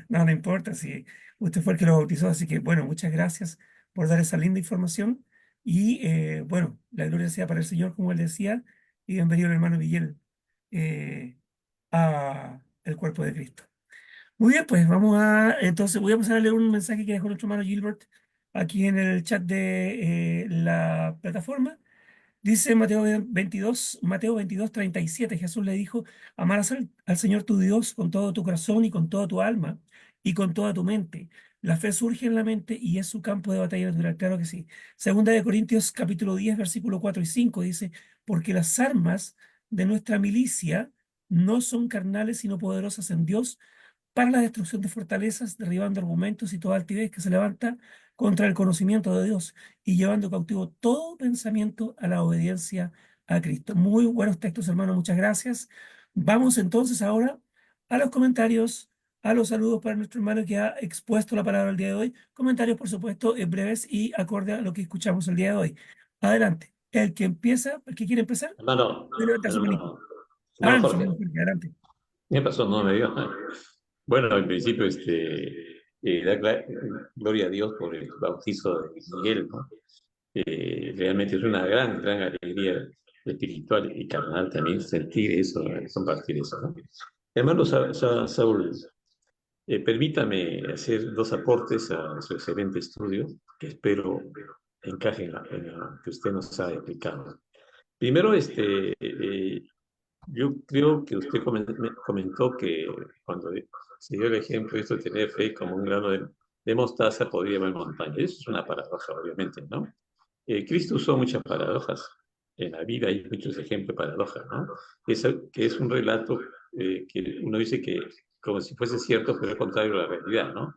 no, no importa si usted fue el que lo bautizó. Así que bueno, muchas gracias por dar esa linda información. Y bueno, la gloria sea para el Señor, como él decía, y bienvenido el hermano Miguel a el cuerpo de Cristo. Muy bien, pues entonces voy a pasar a leer un mensaje que dejó nuestro hermano Gilbert aquí en el chat de la plataforma. Dice Mateo 22, 37, Jesús le dijo, amarás al Señor tu Dios con todo tu corazón y con toda tu alma y con toda tu mente. La fe surge en la mente y es su campo de batalla natural. Claro que sí. Segunda de Corintios capítulo 10, versículo 4 y 5 dice, porque las armas de nuestra milicia no son carnales sino poderosas en Dios para la destrucción de fortalezas, derribando argumentos y toda altivez que se levanta contra el conocimiento de Dios y llevando cautivo todo pensamiento a la obediencia a Cristo. Muy buenos textos, hermano, muchas gracias. Vamos entonces ahora a los comentarios, a los saludos para nuestro hermano que ha expuesto la palabra el día de hoy. Comentarios, por supuesto, breves y acorde a lo que escuchamos el día de hoy. Adelante. El que empieza, el que quiere empezar, Hermano, puede levantar su manito. hermano, hermano Nuestro Jorge, hermano Jorge, adelante. ¿qué pasó? No me dio. Bueno, en principio, gloria a Dios por el bautizo de Miguel, ¿no? Realmente es una gran, gran alegría espiritual y carnal también sentir eso, compartir eso, ¿no? Hermano Saúl, permítame hacer dos aportes a su excelente estudio, que espero encaje en lo que usted nos ha explicado. Primero, yo creo que usted me comentó que cuando se dio el ejemplo esto de tener fe como un grano de mostaza podría mover montañas. Eso es una paradoja, obviamente, ¿no? Cristo usó muchas paradojas. En la vida hay muchos ejemplos de paradojas, ¿no? Que es un relato que uno dice que como si fuese cierto, pero es contrario a la realidad, ¿no?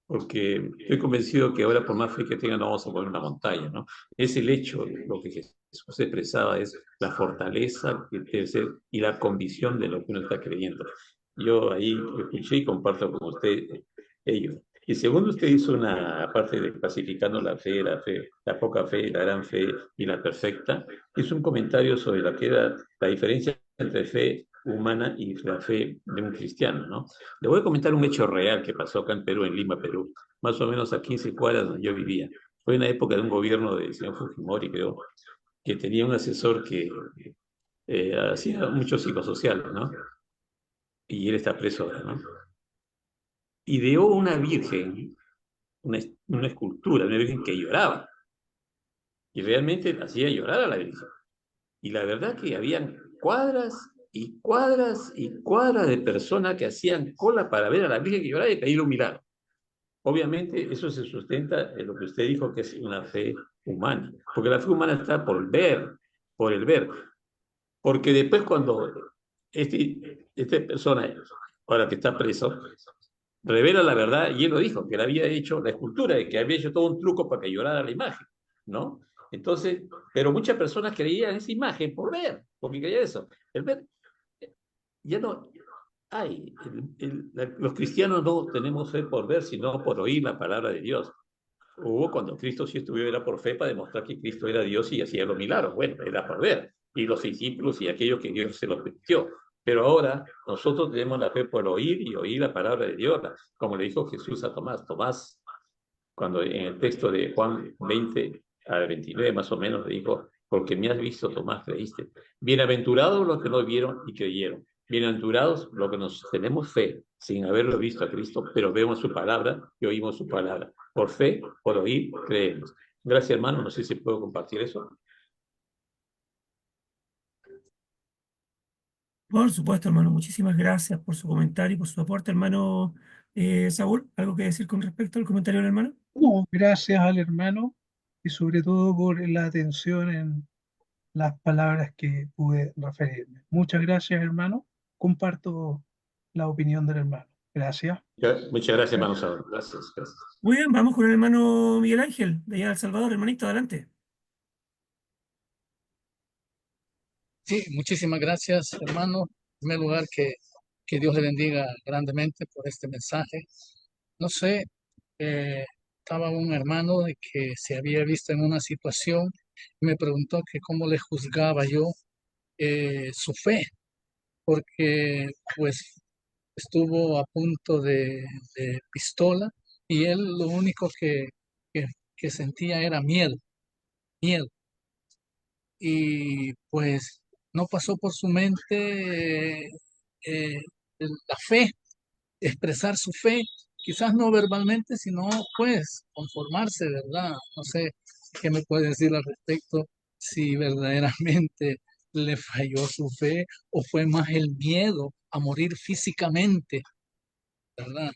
Porque estoy convencido que ahora por más fe que tengan no vamos a poner una montaña, ¿no? Es el hecho, lo que Jesús expresaba es la fortaleza que debe ser y la convicción de lo que uno está creyendo. Yo ahí escuché y comparto con usted ello. Y segundo, usted hizo una parte de clasificando la fe, la poca fe, la gran fe y la perfecta. Hizo un comentario sobre la que era la diferencia entre fe humana y la fe de un cristiano, ¿no? Le voy a comentar un hecho real que pasó acá en Perú, en Lima, Perú, más o menos a 15 cuadras donde yo vivía. Fue en la época de un gobierno del señor Fujimori, creo, que tenía un asesor que hacía mucho psicosocial, ¿no? Y él está preso ahora, ¿no? Ideó una virgen, una escultura, una virgen que lloraba. Y realmente hacía llorar a la virgen. Y la verdad que habían cuadras y cuadras y cuadras de personas que hacían cola para ver a la virgen que lloraba y pedirle un milagro. Obviamente eso se sustenta en lo que usted dijo que es una fe humana, porque la fe humana está por el ver, porque después cuando esta persona, ahora que está preso, revela la verdad y él lo dijo, que él había hecho la escultura y que había hecho todo un truco para que llorara la imagen, ¿no? Entonces, pero muchas personas creían esa imagen por ver, porque creía eso. El ver, ya no, ay, los cristianos no tenemos fe por ver, sino por oír la palabra de Dios. Hubo cuando Cristo sí estuvo, era por fe para demostrar que Cristo era Dios y hacía los milagros. Bueno, era por ver. Y los discípulos y aquellos que Dios se los permitió. Pero ahora nosotros tenemos la fe por oír y oír la palabra de Dios, como le dijo Jesús a Tomás. Tomás, cuando en el texto de Juan 20 al 29 más o menos le dijo, porque me has visto, Tomás, creíste. Bienaventurados los que no vieron y creyeron. Bienaventurados los que nos tenemos fe sin haberlo visto a Cristo, pero vemos su palabra y oímos su palabra. Por fe, por oír, creemos. Gracias, hermano. No sé si puedo compartir eso. Por supuesto, hermano, muchísimas gracias por su comentario y por su aporte, hermano Saúl. ¿Algo que decir con respecto al comentario del hermano? No, gracias al hermano y sobre todo por la atención en las palabras que pude referirme. Muchas gracias, hermano. Comparto la opinión del hermano. Gracias. Muchas gracias, hermano Saúl. Gracias, gracias. Muy bien, vamos con el hermano Miguel Ángel, de allá de El Salvador, hermanito, adelante. Sí, muchísimas gracias, hermano. En primer lugar, que Dios le bendiga grandemente por este mensaje. No sé, estaba un hermano de que se había visto en una situación Me preguntó que cómo le juzgaba yo su fe, porque pues estuvo a punto de pistola y él lo único que, que sentía era miedo, miedo. Y pues no pasó por su mente la fe, expresar su fe, quizás no verbalmente, sino pues conformarse, ¿verdad? No sé qué me puede decir al respecto, si verdaderamente le falló su fe o fue más el miedo a morir físicamente, ¿verdad?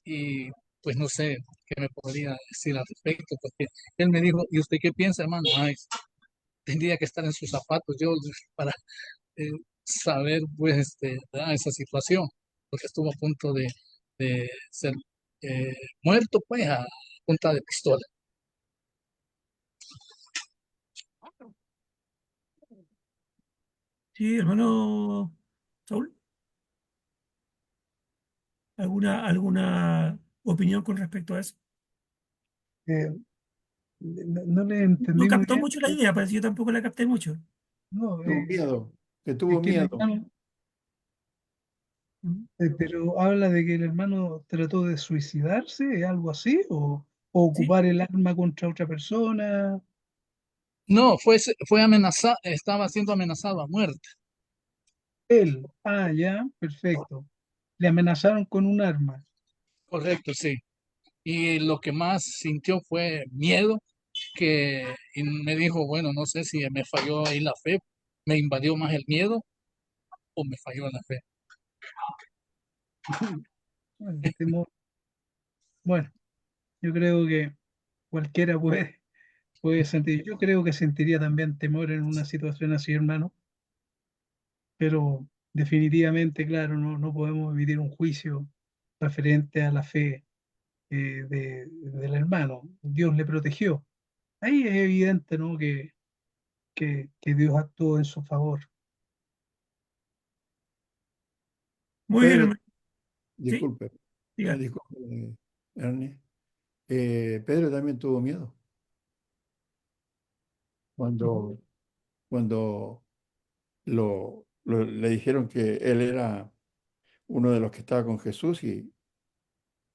Y pues no sé qué me podría decir al respecto, porque él me dijo, ¿y usted qué piensa, hermano? Ay, tendría que estar en sus zapatos yo para eh, saber pues ¿verdad? Esa situación, porque estuvo a punto de ser eh, muerto pues a punta de pistola. Sí, hermano Saúl, ¿alguna opinión con respecto a eso? Eh, no le No entendí muy captó bien. mucho la idea, pues yo tampoco la capté mucho. No, Tuvo miedo, que es tuvo que el miedo. hermano, pero habla de que el hermano trató de suicidarse, algo así, o Sí, ocupar el arma contra otra persona. No, fue amenazado, estaba siendo amenazado a muerte. Él, ya, perfecto. Le amenazaron con un arma. Correcto, sí. Y lo que más sintió fue miedo, y me dijo, bueno, no sé si me falló ahí la fe, me invadió más el miedo o me falló la fe. Bueno, bueno, yo creo que cualquiera puede sentir. Yo creo que sentiría también temor en una situación así, hermano, pero definitivamente, claro, no podemos emitir un juicio referente a la fe del hermano. Dios le protegió. Ahí es evidente, ¿no? Que Dios actuó en su favor. muy bien, Pedro, hermano. Sí, disculpe, diga. disculpe, Ernie. Pedro también tuvo miedo cuando, cuando le dijeron que él era uno de los que estaba con Jesús y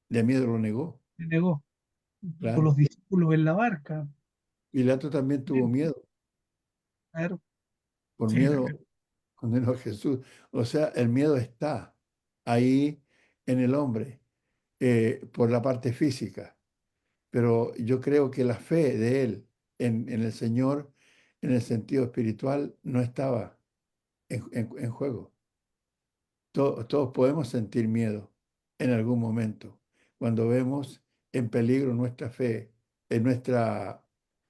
de miedo lo negó. Le negó con los Claro. discípulos en la barca. Pilato también tuvo miedo, Claro, por Sí, miedo también. condenó a Jesús. O sea, el miedo está ahí en el hombre, por la parte física, pero yo creo que la fe de él en el Señor, en el sentido espiritual, no estaba en juego. Todos podemos sentir miedo en algún momento, cuando vemos en peligro nuestra fe, en nuestra,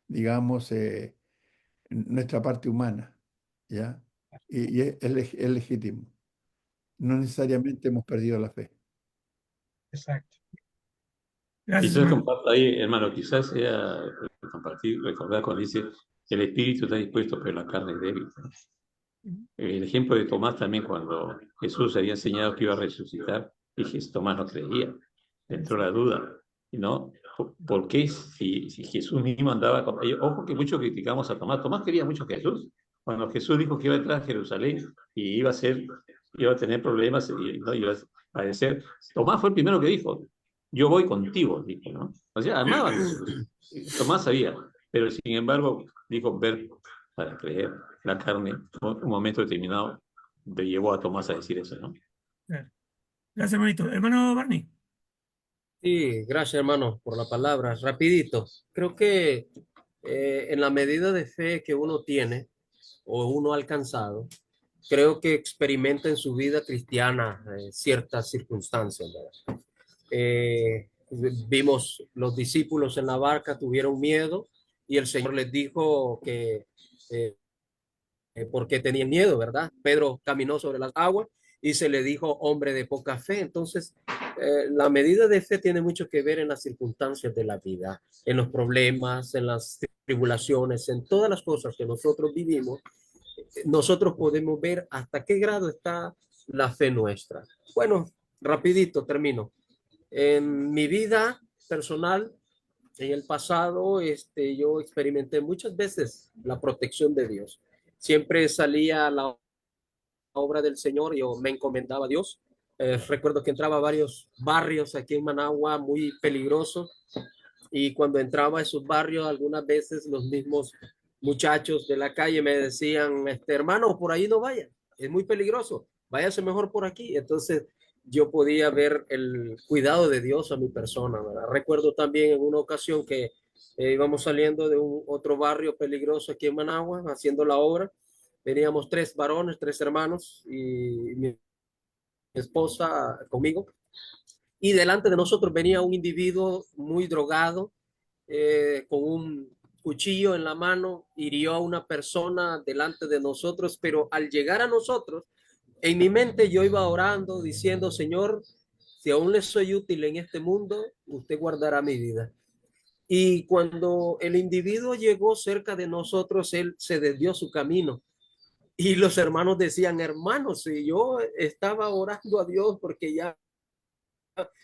digamos, nuestra parte humana, ¿ya? Y es legítimo. No necesariamente hemos perdido la fe. exacto. Gracias, Quizás hermano. comparta ahí, hermano, quizás sea compartir, recordar cuando dice el espíritu está dispuesto, pero la carne es débil. El ejemplo de Tomás también, cuando Jesús había enseñado que iba a resucitar, y Tomás no creía, le entró la duda, ¿no? ¿Por qué si Jesús mismo andaba con ellos? Ojo que muchos criticamos a Tomás. Tomás quería mucho a Jesús. Cuando Jesús dijo que iba a entrar a Jerusalén y iba a tener problemas y no iba a padecer, Tomás fue el primero que dijo, yo voy contigo, dijo, ¿no? O sea, amaba a Jesús. Tomás sabía, pero sin embargo dijo ver para creer. La carne, un momento determinado, le llevó a Tomás a decir eso, ¿no? Claro. Gracias, hermanito. Hermano Barney. Sí, gracias hermano por la palabra. Rapidito, creo que en la medida de fe que uno tiene o uno ha alcanzado, creo que experimenta en su vida cristiana ciertas circunstancias, ¿verdad? Vimos los discípulos en la barca, tuvieron miedo y el Señor les dijo que porque tenían miedo, ¿verdad? Pedro caminó sobre las aguas y se le dijo hombre de poca fe. Entonces, la medida de fe tiene mucho que ver en las circunstancias de la vida, en los problemas, en las tribulaciones, en todas las cosas que nosotros vivimos. Nosotros podemos ver hasta qué grado está la fe nuestra. Bueno, rapidito termino. En mi vida personal, En el pasado, yo experimenté muchas veces la protección de Dios. Siempre salía a la obra del Señor, yo me encomendaba a Dios. Recuerdo que entraba a varios barrios aquí en Managua muy peligrosos, y cuando entraba a esos barrios, algunas veces los mismos muchachos de la calle me decían, hermano, por ahí no vaya, es muy peligroso, váyase mejor por aquí. Entonces yo podía ver el cuidado de Dios a mi persona, ¿verdad? Recuerdo también en una ocasión que íbamos saliendo de otro barrio peligroso aquí en Managua, haciendo la obra. Veníamos tres varones, tres hermanos y mi esposa conmigo. Y delante de nosotros venía un individuo muy drogado, con un cuchillo en la mano, hirió a una persona delante de nosotros, pero al llegar a nosotros, en mi mente yo iba orando, diciendo, Señor, si aún le soy útil en este mundo, usted guardará mi vida. Y cuando el individuo llegó cerca de nosotros, él se desvió su camino. Y los hermanos decían, hermanos, si yo estaba orando a Dios porque ya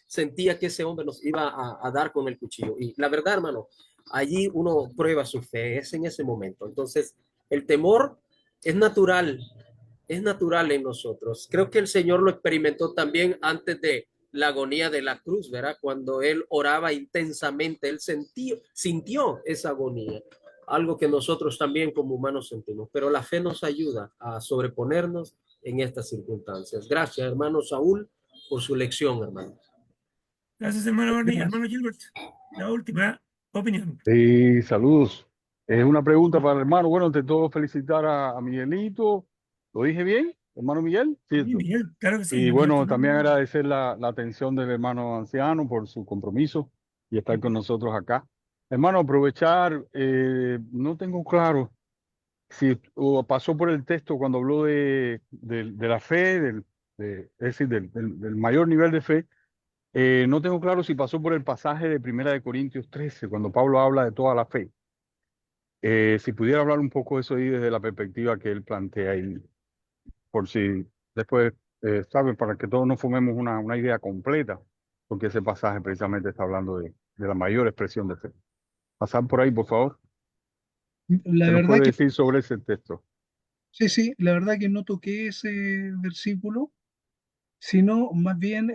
sentía que ese hombre nos iba a dar con el cuchillo. Y la verdad, hermano, allí uno prueba su fe, es en ese momento. Entonces, el temor es natural en nosotros. Creo que el Señor lo experimentó también antes de la agonía de la cruz, ¿verdad? Cuando él oraba intensamente, él sintió esa agonía, algo que nosotros también como humanos sentimos, pero la fe nos ayuda a sobreponernos en estas circunstancias. Gracias, hermano Saúl, por su lección, hermano. Gracias, hermano Barney. Hermano Gilbert, la última opinión. Sí, saludos. Es una pregunta para el hermano. Bueno, ante todo felicitar a Miguelito. ¿Lo dije bien, hermano Miguel? Sí, Cierto. Miguel, claro que sí. Y Miguel, bueno, tu también nombre. agradecer la atención del hermano anciano por su compromiso y estar con nosotros acá. Hermano, aprovechar, no tengo claro si pasó por el texto cuando habló de la fe, es decir, del mayor nivel de fe. No tengo claro si pasó por el pasaje de Primera de Corintios 13, cuando Pablo habla de toda la fe. Si pudiera hablar un poco de eso ahí desde la perspectiva que él plantea ahí, por si después, ¿saben? Para que todos nos formemos una idea completa, porque ese pasaje precisamente está hablando de la mayor expresión de fe. Pasar por ahí, por favor. La ¿Qué nos verdad puede que, decir sobre ese texto? sí, la verdad que no toqué ese versículo, sino más bien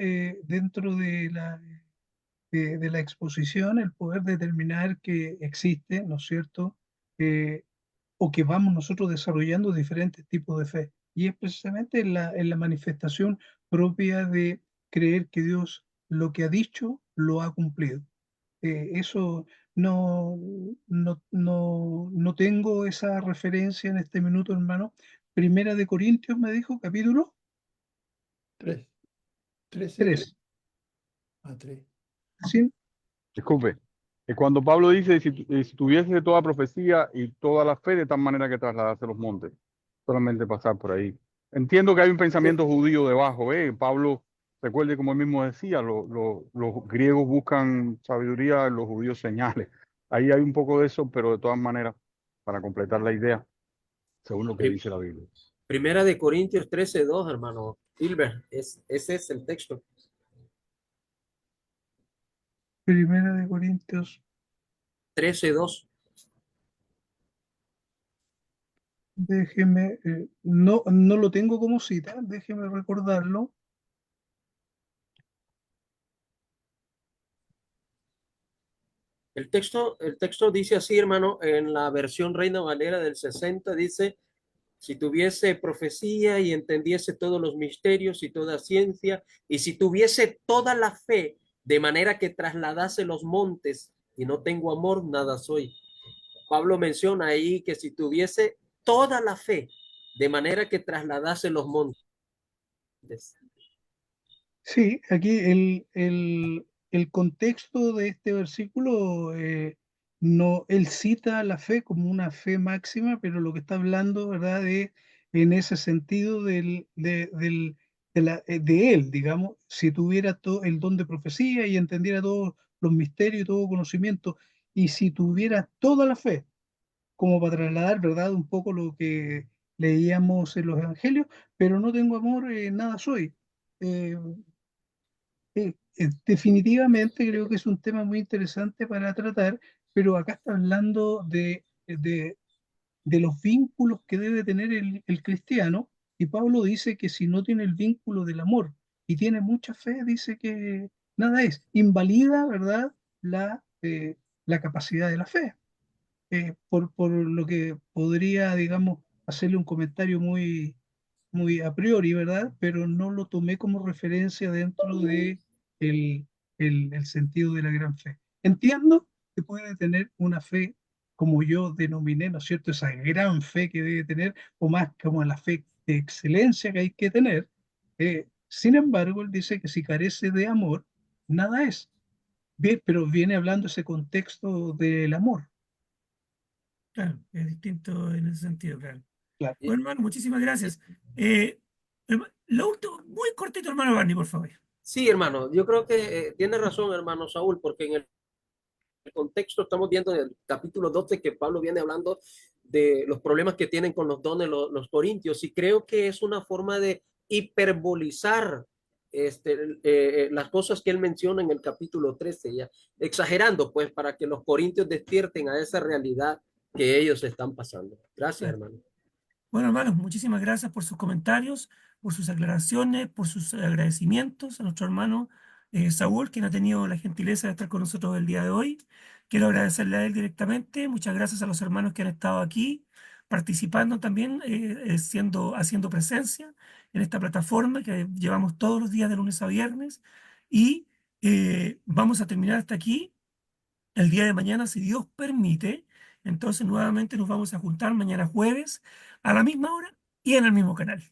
dentro de la exposición, el poder determinar que existe, ¿no es cierto? Eh, o que vamos nosotros desarrollando diferentes tipos de fe. Y es precisamente en la manifestación propia de creer que Dios lo que ha dicho lo ha cumplido. Eso no tengo esa referencia en este minuto, hermano. Primera de Corintios me dijo, capítulo 3, 13, 3. 3. Ah, 3. ¿Sí? Disculpe. Cuando Pablo dice, si tuviese toda profecía y toda la fe, de tal manera que trasladase los montes, solamente pasar por ahí. Entiendo que hay un pensamiento judío debajo, ¿eh? Pablo, recuerde como él mismo decía, los griegos buscan sabiduría, los judíos señales. Ahí hay un poco de eso, pero de todas maneras, para completar la idea, según lo que dice la Biblia. Primera de Corintios 13:2, hermano Hilbert, ese es el texto. Primera de Corintios 13:2. Déjeme, no lo tengo como cita, déjeme recordarlo. El texto dice así, hermano, en la versión Reina Valera del 60, dice, si tuviese profecía y entendiese todos los misterios y toda ciencia, y si tuviese toda la fe, de manera que trasladase los montes, y no tengo amor, nada soy. Pablo menciona ahí que si tuviese toda la fe, de manera que trasladase los montes. Sí, aquí el contexto de este versículo, no, él cita la fe como una fe máxima, pero lo que está hablando, ¿verdad? En ese sentido de él, digamos, si tuviera todo el don de profecía y entendiera todos los misterios y todo conocimiento, y si tuviera toda la fe, como para trasladar, ¿verdad? Un poco lo que leíamos en los evangelios, pero no tengo amor, nada soy. Eh, Definitivamente creo que es un tema muy interesante para tratar, pero acá está hablando de los vínculos que debe tener el cristiano, y Pablo dice que si no tiene el vínculo del amor y tiene mucha fe, dice que nada es, invalida, ¿verdad?, la capacidad de la fe. Por lo que podría, digamos, hacerle un comentario muy a priori, ¿verdad? Pero no lo tomé como referencia dentro de el, el sentido de la gran fe. Entiendo que puede tener una fe, como yo denominé, ¿no es cierto?, esa gran fe que debe tener, o más como la fe de excelencia que hay que tener. Sin embargo, él dice que si carece de amor, nada es. Bien, pero viene hablando ese contexto del amor. Claro, es distinto en ese sentido, claro. Claro. Bueno, hermano, muchísimas gracias. Lo último, muy cortito, hermano Barney, por favor. Sí, hermano, yo creo que tiene razón, hermano Saúl, porque en el contexto estamos viendo en el capítulo 12 que Pablo viene hablando de los problemas que tienen con los dones los corintios, y creo que es una forma de hiperbolizar las cosas que él menciona en el capítulo 13, ya exagerando, pues, para que los corintios despierten a esa realidad que ellos están pasando. Gracias, hermano. Bueno, hermanos, muchísimas gracias por sus comentarios, por sus aclaraciones, por sus agradecimientos a nuestro hermano Saúl, quien ha tenido la gentileza de estar con nosotros el día de hoy. Quiero agradecerle a él directamente. Muchas gracias a los hermanos que han estado aquí participando también, haciendo presencia en esta plataforma que llevamos todos los días de lunes a viernes. Y vamos a terminar hasta aquí el día de mañana, si Dios permite. Entonces nuevamente nos vamos a juntar mañana jueves a la misma hora y en el mismo canal.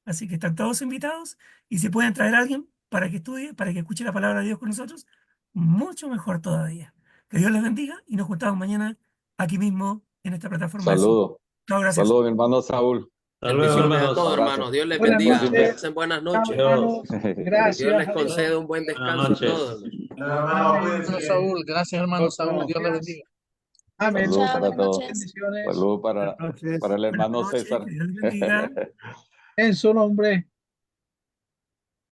Así que están todos invitados, y si pueden traer a alguien para que estudie, para que escuche la palabra de Dios con nosotros, mucho mejor todavía. Que Dios les bendiga y nos juntamos mañana aquí mismo en esta plataforma de Zoom. Saludos. Chao, gracias. Saludos, mi hermano Saúl. Hasta luego, Bendiciones a hermanos. todos, Abrazo. hermanos. Dios les Buenas bendiga. noches. Pasen buenas Chao, noches. hermanos. Gracias. Dios les a concede todos. un buen Buenas descanso a noches. todos. Hermano Saúl, gracias, hermano Saúl. Dios le bendiga. Amén. Saludos Chao, para buenas todos. noches. Bendiciones. Saludos Buenas noches. para el Buenas hermano noches, César. que Dios les bendiga. En su nombre.